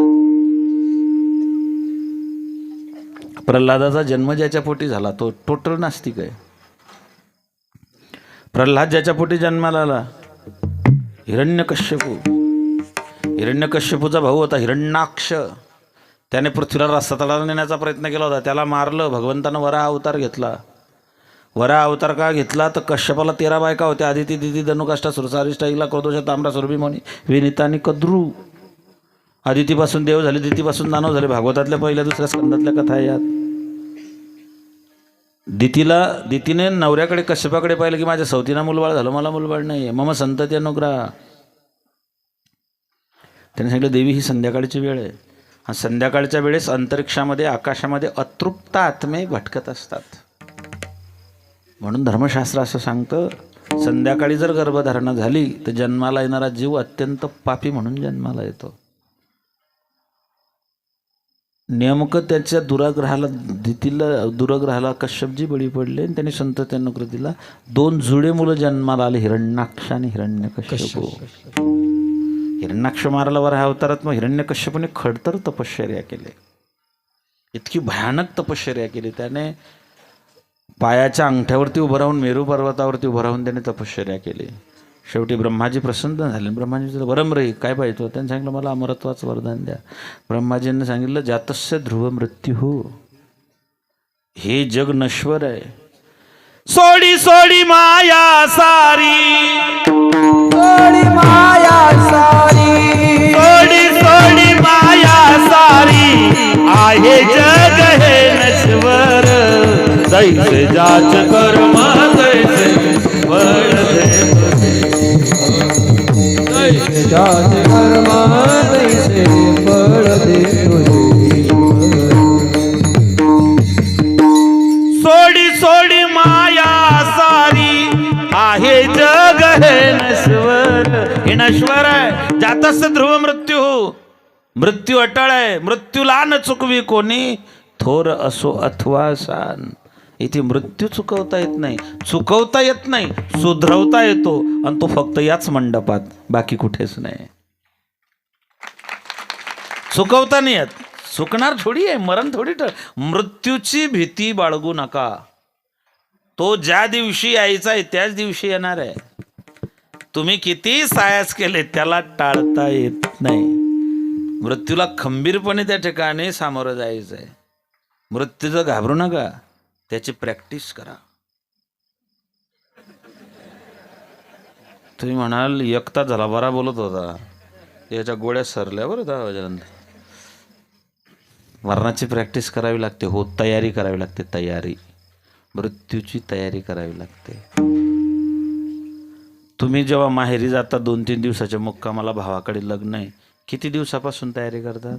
S1: प्रल्हादाचा जन्म ज्याच्या पोटी झाला तो टोटल नास्तिक आहे. प्रल्हाद ज्याच्या पोटी जन्माला आला हिरण्यकश्यपू. हिरण्यकश्यपूचा भाऊ होता हिरण्याक्ष. त्याने पृथ्वीला रस्ता तळाला नेण्याचा प्रयत्न केला होता. त्याला मारलं. भगवंतानं वराह अवतार घेतला. वराह अवतार का घेतला तर कश्यपाला 13 बायका होत्या. आदिती, दिदी, धनुकाष्ठा, सुरसारिष्ठा, इला, क्रोधोषा, ताम्रा, सुरभी, मोनी, विनिता आणि कद्रू. आदितीपासून देव झाले, दितीपासून दानव झाले. भागवतातल्या पहिल्या दुसऱ्या स्कंदातल्या कथा यात. दितीने नवऱ्याकडे कश्यपाकडे पाहिलं की माझ्या सवतीनं मुलबाळ झालं, मला मुलबाळ नाही, मम संतती अनुग्रह. त्याने सांगितलं देवी ही संध्याकाळची वेळ आहे. आणि संध्याकाळच्या वेळेस अंतरिक्षामध्ये आकाशामध्ये अतृप्त आत्मे भटकत असतात. म्हणून धर्मशास्त्र असं सांगतं संध्याकाळी जर गर्भधारणा झाली तर जन्माला येणारा जीव अत्यंत पापी म्हणून जन्माला येतो. नेमकं त्याच्या दुराग्रहाला कश्यपजी बळी पडले आणि त्यांनी संतती अनुकृतीला 2 जुळे मुलं जन्माला आले, हिरण्याक्ष आणि हिरण्यकश्यप. हिरण्याक्ष मारला वराह अवतारात. मग हिरण्यकश्यपूने खडतर तपश्चर्या केली. इतकी भयानक तपश्चर्या केली. त्याने पायाच्या अंगठ्यावरती उभं राहून, मेरू पर्वतावरती उभं राहून त्याने तपश्चर्या केली. शेवटी ब्रह्माजी प्रसन्न झाले. ब्रह्माजी वरम रे काय पाहिजे? त्यांनी सांगितलं मला अमरत्वाचं वरदान द्या. ब्रह्माजींनी सांगितलं जातस्य ध्रुव मृत्यू हो, हे जग नश्वर आहे. सोडी सोडी माया सारी,
S2: सोडी माया सारी,
S1: सोडी सोडी माया सारी, आहे जग हे नश्वर. दैसे जाच कर्म दैसे फळ दे.
S2: जाचे कर्म तैसे फळ दे.
S1: सोडी सोडी माया सारी, आहे जग हे नश्वर. हे नश्वर आहे. जातस ध्रुव मृत्यू. मृत्यू अटळ आहे. मृत्यूला न चुकवी कोणी, थोर असो अथवा सान. इथे मृत्यू चुकवता येत नाही, चुकवता येत नाही, सुधरवता येतो. आणि तो फक्त याच मंडपात, बाकी कुठेच नाही. चुकवता नाही येत. चुकणार थोडी आहे, मरण थोडी. मृत्यूची भीती बाळगू नका. तो ज्या दिवशी यायचा आहे त्याच दिवशी येणार आहे. तुम्ही किती सायास केले त्याला टाळता येत नाही. मृत्यूला खंबीरपणे त्या ठिकाणी सामोरं जायचं आहे. मृत्यूचं घाबरू नका, त्याची प्रॅक्टिस करा. तुम्ही म्हणाल एकता झाला बरा बोलत होता, याच्या गोळ्या सरल्या बरं 10 वाजेनंतर. मरणाची प्रॅक्टिस करावी लागते. हो, तयारी करावी लागते. तयारी, मृत्यूची तयारी करावी लागते. तुम्ही जेव्हा माहेरी जाता 2-3 दिवसाच्या मुक्कामाला, भावाकडे लग्न आहे, किती दिवसापासून तयारी करतात?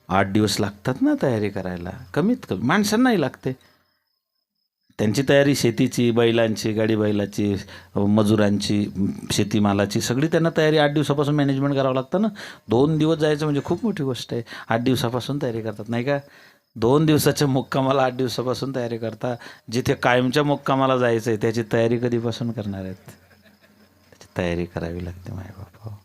S1: 8 दिवस लागतात ना तयारी करायला, कमीत कमी. माणसांनाही लागते. त्यांची तयारी शेतीची, बैलांची, गाडी बैलाची, मजुरांची, शेतीमालाची, सगळी त्यांना तयारी 8 दिवसापासून मॅनेजमेंट करावं लागतं ना. 2 दिवस जायचं म्हणजे खूप मोठी गोष्ट आहे. 8 दिवसापासून तयारी करतात नाही का? 2 दिवसाच्या मुक्कामाला 8 दिवसापासून तयारी करता. जिथे कायमच्या मुक्कामाला जायचं आहे त्याची तयारी कधीपासून करणार आहेत? त्याची तयारी करावी लागते माय बापा.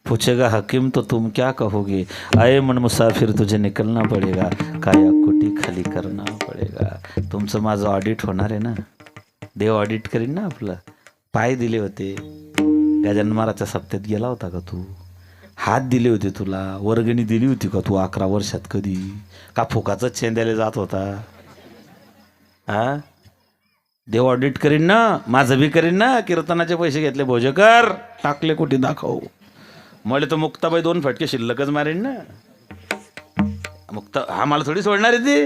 S1: पूछेगा हकीम तो तुम क्या कहोगे, आए मन मुसाफिर तुझे निकलना पडेगा, काया कुटी खाली करना पडेगा. तुमचं माझं ऑडिट होणार आहे ना, देव ऑडिट करीन ना आपलं. पाय दिले होते, गजानन महाराजच्या सप्त्यात गेला होता का तू? हात दिले होते तुला, वर्गणी दिली होती का तू 11 वर्षात कधी? का फुकाचं चेंद्याला जात होता? हा, देव ऑडिट करीन ना, माझं बी करीन ना. कीर्तनाचे पैसे घेतले भोजेकर, टाकले कुठे दाखव. मला तर मुक्ताबाई 2 फटके शिल्लकच मारेन ना. हा मला थोडी सोडणार आहे ती.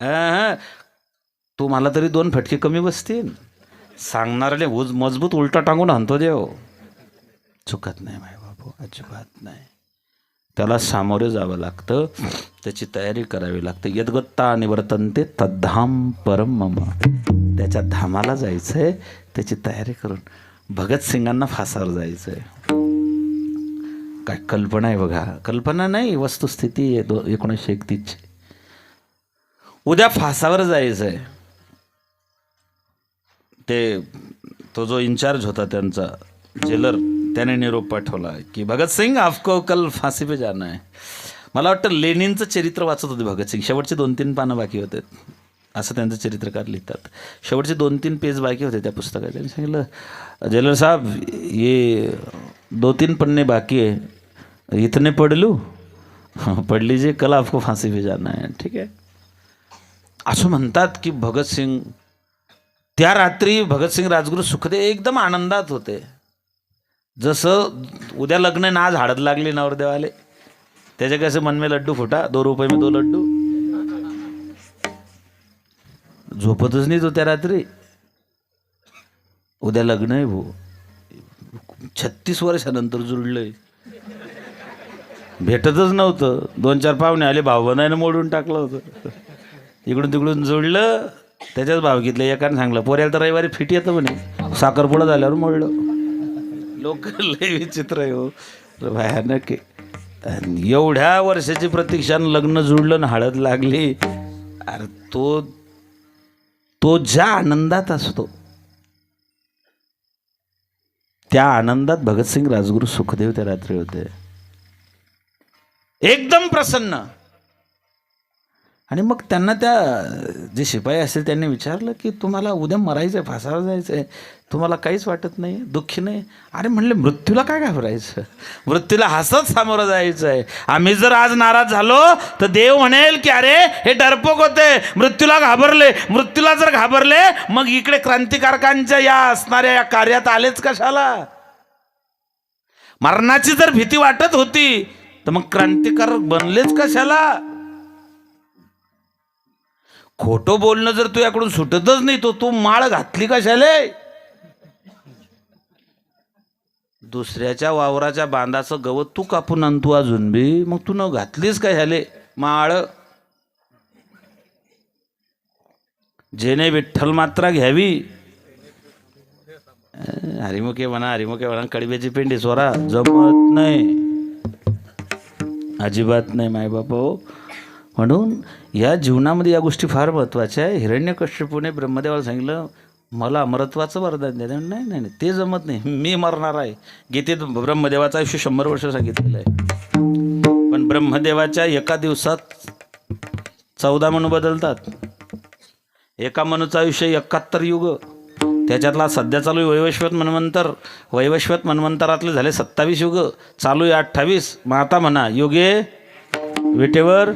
S1: हां, तू मला तरी 2 फटके कमी बसतील. सांगणाऱ्याने मजबूत उलटा टांगून आणतो देव. चुकत नाही माय बाबू, अजिबात नाही. त्याला सामोरे जावं लागतं, त्याची तयारी करावी लागते. यद्गत्ता निवर्तन्ते तद्धाम परम मम. त्याच्या धामाला जायचंय, त्याची तयारी करून. भगतसिंगांना फासावर जायचंय. काय कल्पना आहे बघा, कल्पना नाही, वस्तुस्थिती आहे 1931ची. उद्या फासावर जायचंय. तो जो इन्चार्ज होता त्यांचा, जेलर, त्याने निरोप पाठवला की भगतसिंग आपको कल फांसी पे जाना है. मला वाटतं लेनिनचं चरित्र वाचत होते भगतसिंग. शेवटचे 2-3 पानं बाकी होते, असं त्यांचं चरित्रकार लिहितात. शेवटचे 2-3 पेज बाकी होते त्या पुस्तकात. त्यांनी सांगितलं, जेलर साहब ये 2-3 पन्ने बाकी है, इतने पढ़ लूँ? पढ़ लीजिए, कल आपको फांसी पे जाना है. ठीक आहे. असं म्हणतात की भगतसिंग त्या रात्री, भगतसिंग राजगुरू सुखदेव एकदम आनंदात होते. जसं उद्या लग्न आहे ना, आज हळद लागली नवरदेवाले, त्याच्या कैसे मन में लड्डू फुटा, 2 रुपये में 2 लड्डू. झोपतच नाही तो त्या रात्री. उद्या लग्न आहे भाऊ, 36 वर्षानंतर जुळलंय. भेटतच नव्हतं. 2-4 पाहुणे आले, भावबंधाने मोडून टाकलं होतं. इकडून तिकडून जोडलं, त्याच्याच भावकीतलं एकाने सांगलं, पोऱ्याला तर रविवारी फिट येतं म्हणे, साखरपुडा झाल्यावर मोडलं. लोक लय विचित्र आहे हो, भयानक आहे. एवढ्या वर्षाची प्रतीक्षा, लग्न जुळलं ना हळद लागली. अरे तो ज्या आनंदात असतो, त्या आनंदात भगतसिंग राजगुरू सुखदेव त्या रात्री होते, एकदम प्रसन्न. आणि मग त्यांना त्या जे शिपाई असतील त्यांनी विचारलं की तुम्हाला उद्या मरायचं आहे, फासावर जायचं आहे, तुम्हाला काहीच वाटत नाही, दुःखी नाही? अरे म्हणले, मृत्यूला काय घाबरायचं, मृत्यूला हसत सामोरं जायचं आहे. आम्ही जर आज नाराज झालो तर देव म्हणेल की अरे हे डरपोक होते, मृत्यूला घाबरले. मृत्यूला जर घाबरले, मग इकडे क्रांतिकारकांच्या या असणाऱ्या या कार्यात आलेच कशाला? मरणाची जर भीती वाटत होती तर मग क्रांतिकारक बनलेच कशाला? खोटं बोलणं जर तुझ्याकडून सुटतच नाही, तो तू माळ घातली कशाले? दुसऱ्याच्या वावराच्या बांधाचं गवत तू कापून आणतो अजून बी, मग तू न घातलीस का ह्याले माळ? जेने विठ्ठल मात्रा घ्यावी, हरिमुखे म्हणा कडब्याची पेंडी सोरा जमत नाही, अजिबात नाही माय बाप. म्हणून या जीवनामध्ये या गोष्टी फार महत्त्वाच्या आहे. हिरण्यकश्यपूने ब्रह्मदेवाला सांगितलं, मला अमरत्वाचं वरदान द्या. नाही नाही नाही, ते जमत नाही, मी मरणार आहे. गीतेत ब्रह्मदेवाचं आयुष्य 100 वर्ष सांगितलेलं आहे. पण ब्रह्मदेवाच्या एका दिवसात 14 मनू बदलतात. एका मनूचं आयुष्य 71 युग. त्याच्यातला सध्या चालू आहे वैवस्वत मन्वंतर. वैवस्वत मन्वंतरातले झाले 27 युग, चालू आहे 28. मग आता म्हणा योगे विटेवर.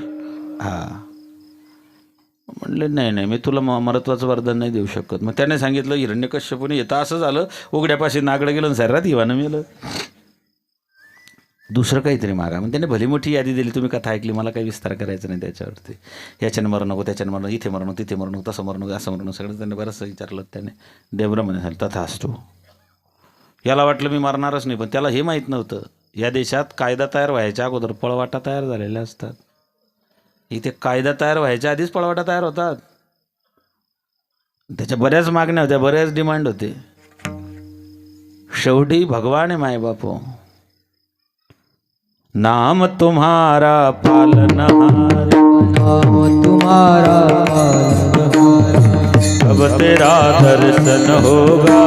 S1: हां, म्हणले नाही नाही, मी तुला अमरत्वाचं वरदान नाही देऊ शकत. मग त्याने सांगितलं, हिरण्यकश्यपूने येतं असं झालं, उघड्यापाशी नागडं गेलं, शरीरात इवानं मेलं. दुसरं काहीतरी मागा. मग त्याने भली मोठी यादी दिली, तुम्ही कथा ऐकली, मला काही विस्तार करायचा नाही त्याच्यावरती. याच्याने मरू नको, त्याच्याने मरू नको, इथे मरू नको, तिथे मरू नको, तसं मरू नको, असं मरू नको, सगळं त्याने बरंचसं विचारलं. त्याने देवब्र म्हणे झालं तथा असतो. याला वाटलं मी मरणारच नाही, पण त्याला हे माहीत नव्हतं या देशात कायदा तयार व्हायच्या अगोदर पळवाटा तयार झालेल्या असतात. इथे कायदा तयार व्हायच्या आधीच पळवाटा तयार होतात. त्याच्या बऱ्याच मागण्या होत्या, बऱ्याच डिमांड होते. शेवटी भगवान आहे माय बापो. नाम तुम्हारा पालनहार,
S2: नाम तुम्हारा
S1: अब तेरा दर्शन होगा,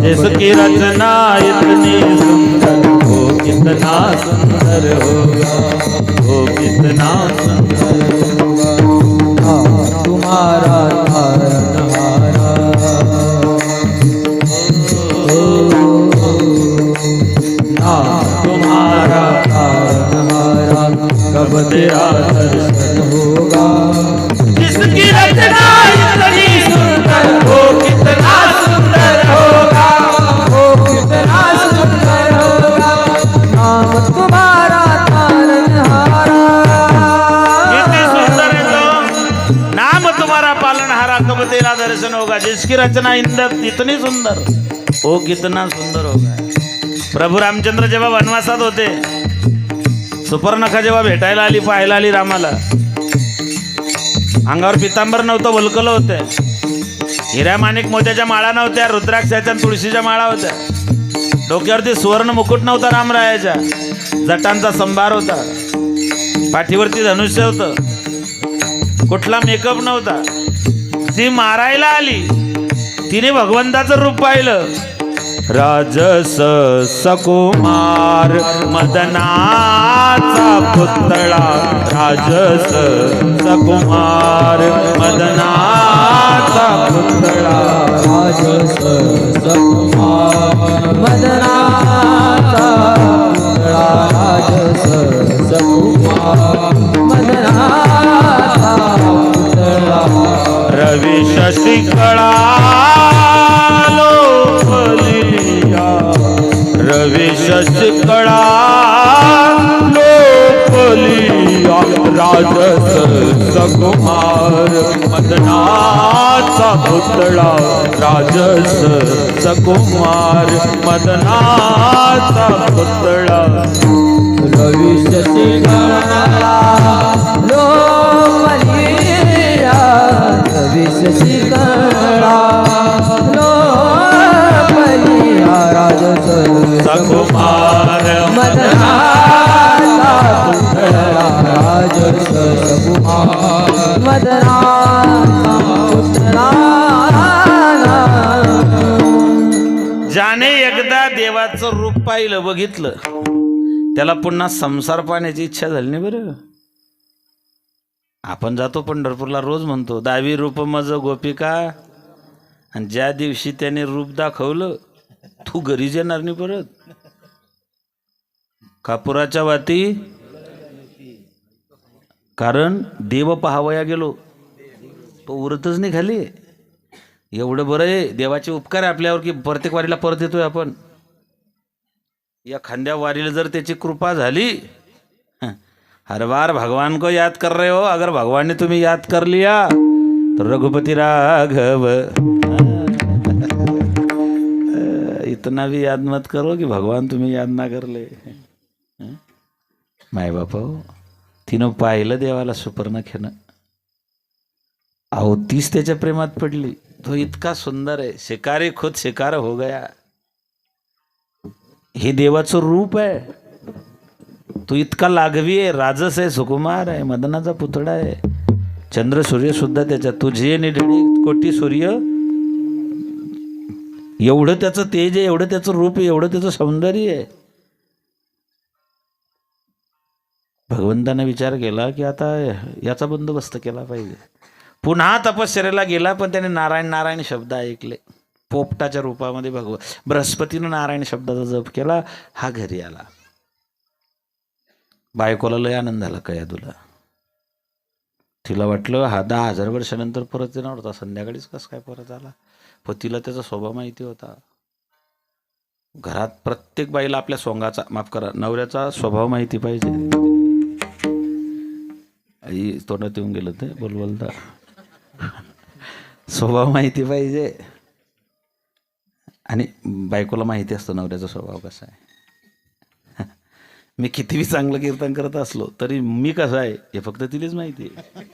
S1: जिसकी रचना इतनी सुंदर हो कितना सुंदर होगा, वो कितना सुंदर होगा।
S2: तुम्हारा तारनहारा तुम्हारा तारनहारा कब तेरा दर्शन होगा।
S1: जिसकी रचना इतनी सुंदर, वो कितना सुंदर होगा,
S2: वो कितना सुंदर होगा। नाम तुम्हारा तारनहारा
S1: कितनी सुंदर है तो नाम तुम्हारा पालनहारा कब तेरा दर्शन होगा। जिसकी रचना इंदर इतनी सुंदर, वो कितना सुंदर होगा। प्रभू रामचंद्र जेव्हा वनवासात होते, सुपर्णखा जेव्हा भेटायला आली, पाहायला आली रामाला, अंगावर पितांबर नव्हतं, वलकलं होतं, हिऱ्या माणिक मोत्याच्या माळा नव्हत्या, रुद्राक्षाच्या आणि तुळशीच्या माळा होत्या, डोक्यावरती सुवर्ण मुकुट नव्हता रामरायाच्या, जटांचा संभार होता, पाठीवरती धनुष्य होतं, कुठला मेकअप नव्हता. ती मारायला आली, तिने भगवंताचं रूप पाहिलं. राजस सकुमार मदनाचा पुतळा, राजस सकुमार मदनाचा पुतळा,
S2: राजस सकुमार मदनाचा पुतळा, राजस सकुमार मदनाचा पुतळा.
S1: रवी शशिकळा लोकलिया, रवी शशिकळा लोकलिया, राजस सकुमार मदनाचा पुतळा, राजस सकुमार मदनाचा पुतळा.
S2: रवी शशिकळा लोकलिया, रवी शशिकळा लोकलिया, राजस
S1: सकुमार
S2: मदनाचा पुतळा, राजस सकुमार मदनाचा पुतळा.
S1: ज्याने एकदा देवाचं रूप पाहिलं, बघितलं, त्याला पुन्हा संसार पाहण्याची इच्छा झाली नाही. बरं, आपण जातो पंढरपूरला, रोज म्हणतो दावी रूप मज गोपिका, आणि ज्या दिवशी त्याने रूप दाखवलं, तू घरीच येणार नाही परत. कापुराच्या वाती, कारण देव पाहावया गेलो, तो उरतच नाही खाली. एवढं बरं आहे, देवाचे उपकार आहे आपल्यावर की प्रत्येक वारीला परत येतोय आपण. या खांद्या वारीला जर त्याची कृपा झाली, हर बार भगवान को याद कर रहे हो, अगर भगवान ने तुम्हें याद कर लिया तो रघुपति राघव, इतना भी याद मत करो कि भगवान तुम्हें याद ना कर ले. माय बाप तिनं पाहिलं देवाला सुपर्णखेनं, अहो तीच त्याच्या प्रेमात पडली. तो इतका सुंदर आहे, शिकारी खुद शिकार हो गया. हे देवाचं रूप आहे. तो इतका लाघवी आहे, राजस आहे, सुकुमार आहे, मदनाचा पुतळा आहे. चंद्र सूर्य सुद्धा त्याच्यात, तुझे निढळी कोटी सूर्य, एवढं त्याचं तेज आहे, एवढं त्याचं रूप आहे, एवढं त्याचं सौंदर्य आहे. भगवंताने विचार केला की आता याचा बंदोबस्त केला पाहिजे. पुन्हा तपश्चर्याला गेला, पण त्याने नारायण नारायण शब्द ऐकले. पोपटाच्या रूपामध्ये बृहस्पतीनं नारायण शब्दाचा जप केला. हा घरी आला. बायकोला लय आनंद झाला, कया तुला. तिला वाटलं हा 10,000 वर्षानंतर परत येणार होता, संध्याकाळीच कसं काय परत आला. पण तिला त्याचा स्वभाव माहिती होता. घरात प्रत्येक बाईला आपल्या सोंगाचा, माफ करा, नवऱ्याचा स्वभाव माहिती पाहिजे. आई तोंडात येऊन गेलं ते बोलता. स्वभाव माहिती पाहिजे. आणि बायकोला माहिती असतं नवऱ्याचा स्वभाव कसा आहे. मी कितीही चांगलं कीर्तन करत असलो तरी मी कसा आहे हे फक्त तिलाच माहिती आहे.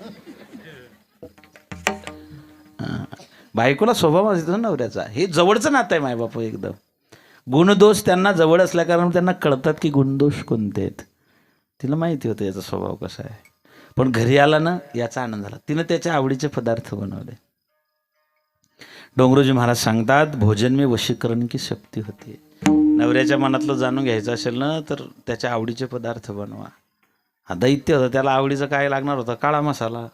S1: बायकोला स्वभाव असतो नवऱ्याचा. हे जवळचं नातं आहे मायबाप. एकदम गुणदोष त्यांना जवळ असल्या कारण त्यांना कळतात की गुणदोष कोणते आहेत. तिला माहिती होतं याचा स्वभाव कसा आहे. पण घरी आला ना, याचा आनंद झाला. तिनं त्याच्या आवडीचे पदार्थ बनवले. डोंगरोजी महाराज सांगतात, भोजन में वशीकरण की शक्ती होती है. नवऱ्याच्या मनातलं जाणून घ्यायचं असेल ना तर त्याच्या आवडीचे पदार्थ बनवा. हा दैत्य होता, त्याला आवडीचं काय लागणार होतं? काळा मसाला.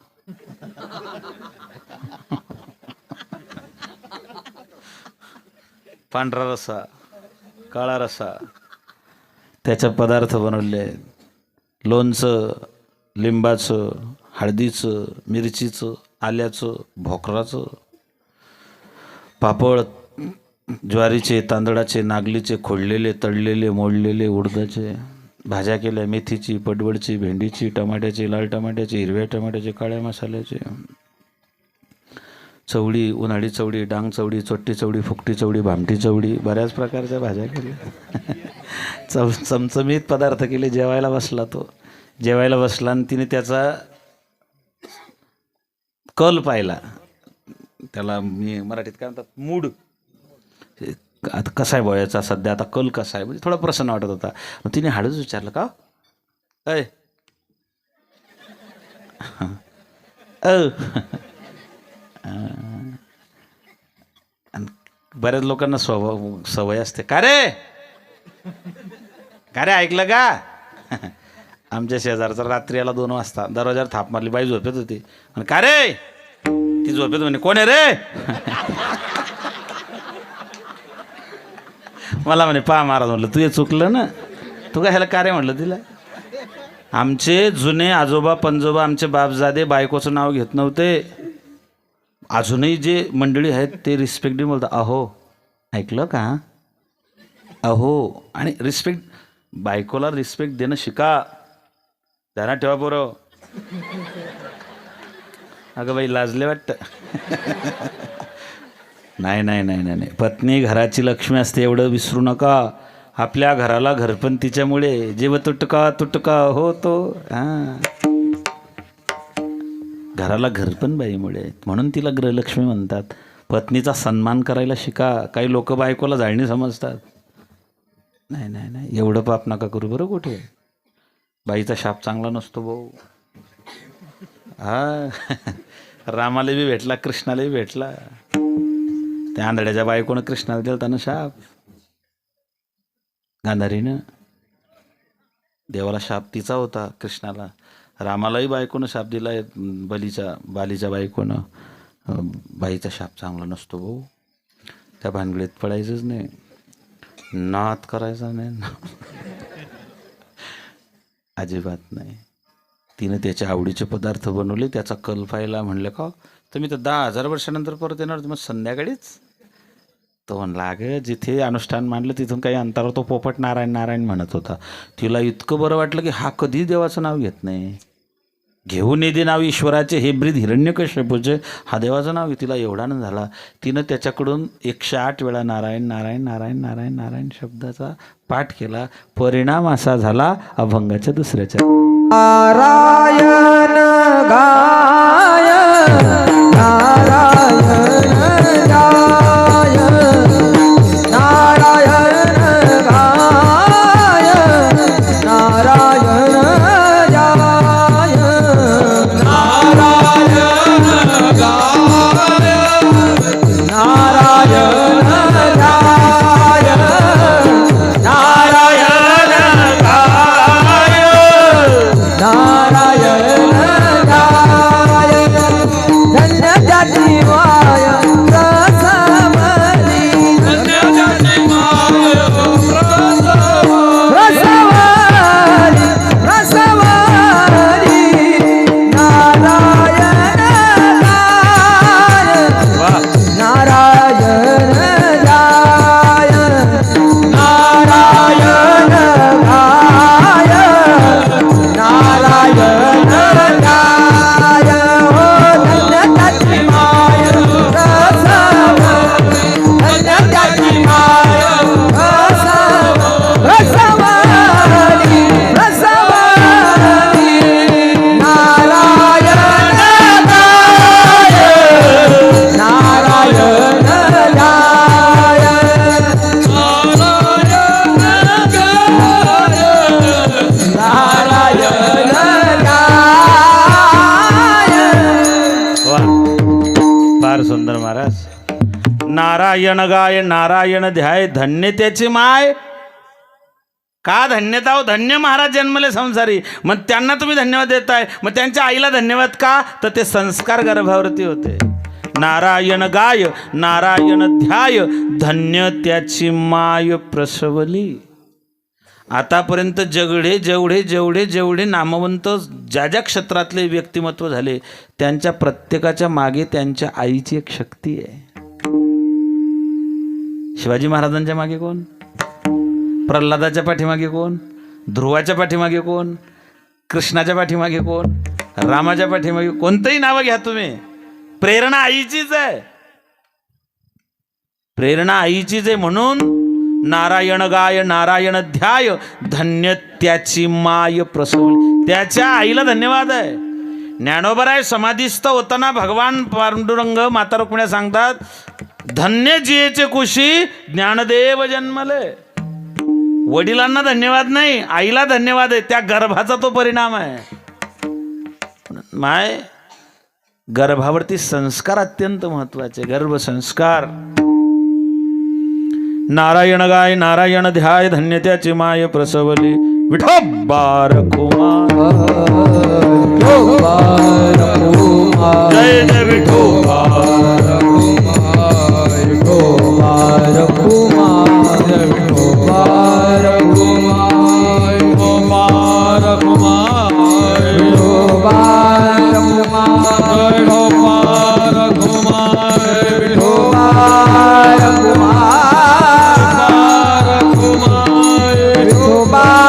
S1: पांढरा रस्सा, काळा रस्सा, त्याचे पदार्थ बनवले आहेत. लोणचं, लिंबाचं, हळदीचं, मिरचीचं, आल्याचं, भोकराचं, पापड, ज्वारीचे, तांदळाचे, नागलीचे, खोडलेले, तळलेले, मोडलेले, उडदाचे, भाज्या केल्या, मेथीची, पडवळची, भेंडीची, टमाट्याची, लाल टमाट्याची, हिरव्या टमाट्याची, काळ्या मसाल्याचे, चवडी, उन्हाळी चवडी, डांग चवडी, चोट्टी चवडी, फुकटी चवडी, भामटी चवडी, बऱ्याच प्रकारच्या भाज्या केल्या. चमचमीत पदार्थ केले. जेवायला बसला तो. जेवायला बसला आणि तिने त्याचा कल पाहिला. त्याला मी मराठीत काय म्हणतात, मूड. आता कसा आहे बॉयाचा सध्या, आता कल कसा आहे, म्हणजे थोडा प्रसन्न वाटत होता. मग तिने हळूच विचारलं, का अय आणि बऱ्याच लोकांना सवय असते, का रे ऐकलं का? आमच्या शेजारचा रात्री आला 2 वाजता, दरवाजावर थाप मारली, बाई झोपेत होती. आणि का रे? ती झोपेत म्हणे, कोण आहे रे? मला म्हणे, पहा महाराज. म्हटलं तू हे चुकलं ना, तू काय ह्याला का रे म्हटलं तिला. आमचे जुने आजोबा पंजोबा, आमचे बापजादे बायकोचं नाव घेत नव्हते. अजूनही जे मंडळी आहेत ते रिस्पेक्टली बोलतात, अहो ऐकलं का, अहो. आणि रिस्पेक्ट, बायकोला रिस्पेक्ट देणं शिका. ध्यानात ठेवा पोरं. अगं बाई लाजले वाटतं. नाही नाही नाही नाही नाही, पत्नी घराची लक्ष्मी असते, एवढं विसरू नका. आपल्या घराला घरपण तिच्यामुळे. जेव्हा तुटका तुटका होतो. हां, घराला घरपण बाईमुळे, म्हणून तिला गृहलक्ष्मी म्हणतात. पत्नीचा सन्मान करायला शिका. काही लोक बायकोला जाळणी समजतात. नाही नाही नाही, एवढं पाप नका करू बरं. कुठे बाईचा शाप चांगला नसतो भाऊ. हा, रामाला बी भेटला, कृष्णाला बी भेटला. त्या आंधळ्याच्या बायकोनं कृष्णाला दिला त्यानं शाप. गांधारीनं देवाला शाप तिचा होता, कृष्णाला. रामालाही बायकोनं शाप दिला, बालीच्या बायकोनं. बाईचा शाप चांगला नसतो भाऊ. त्या भानगडीत पडायचंच नाही, नाद करायचा नाही, अजिबात नाही. तिनं त्याच्या आवडीचे पदार्थ बनवले, त्याचा कल पाहिला. म्हणलं का तुम्ही तर 10,000 वर्षानंतर परत येणार, मग संध्याकाळीच. तो म्हणला, अगं जिथे अनुष्ठान मांडलं तिथून काही अंतरावर तो पोपट नारायण नारायण म्हणत होता. तिला इतकं बरं वाटलं की हा कधी देवाचं नाव घेत नाही. घेऊन येते नाव ईश्वराचे, हे ब्रीद हिरण्यकश्यपूचे, हा देवाचं नाव. तिला एवढा न झाला, तिनं त्याच्याकडून 108 वेळा नारायण नारायण नारायण नारायण नारायण शब्दाचा पाठ केला. परिणाम असा झाला अभंगाच्या दुसऱ्याच्या,
S2: नारायण गाय नारायण गाय नारायण गाय नारायण गाय नारायण गाय नारायण गाय नारायण गाय नारायण गाय धन्य जाती माय रसवली धन्य जाती माय रसवली रसवली नारायण गाय नारायण गाय नारायण गाय नारायण गाय हो धन्य जाती माय रसवली धन्य जाती माय रसवली रसवली नारायण गाय नारायण गाय नारायण गाय
S1: वा, फार सुंदर महाराज. नारायण गाय नारायण ध्याय, धन्य त्याची माय का धन्यता हो, धन्य महाराज जन्मले संसारी. मग त्यांना तुम्ही धन्यवाद देताय, मग त्यांच्या आईला धन्यवाद का? तर ते संस्कार गर्भावरती होते. नारायण गाय नारायण ध्याय, धन्य त्याची माय प्रसवली. आतापर्यंत जेवढे जेवढे जेवढे जेवढे नामवंत ज्या ज्या क्षेत्रातले व्यक्तिमत्व झाले, त्यांच्या प्रत्येकाच्या मागे त्यांच्या आईची एक शक्ती आहे. शिवाजी महाराजांच्या मागे कोण? प्रल्हादाच्या पाठीमागे कोण? ध्रुवाच्या पाठीमागे कोण? कृष्णाच्या पाठीमागे कोण? रामाच्या पाठीमागे कोणतंही नावं घ्या तुम्ही, प्रेरणा आईचीच आहे. प्रेरणा आईचीच आहे. म्हणून नारायण गाय नारायण ध्याय, धन्य त्याची माय प्रसवली. त्याच्या आईला धन्यवाद आहे. ज्ञानोबराय समाधीस्थ होताना भगवान पांडुरंग माता रुक्मिणी सांगतात, धन्य जियेचे कुशी ज्ञानदेव जन्मले. वडिलांना धन्यवाद नाही, आईला धन्यवाद आहे. त्या गर्भाचा तो परिणाम आहे. माय गर्भावरती संस्कार अत्यंत महत्वाचे. गर्भसंस्कार. नारायण गाय नारायण ध्याय, धन्य त्याची माय प्रसवली. विठोबार कुमार जय जय विठोबार कुमार. विठोबार कुमार विठोबार कुमार विठोबार कुमार विठोबार कुमार विठोबार कुमार विठोबार कुमार विठोबार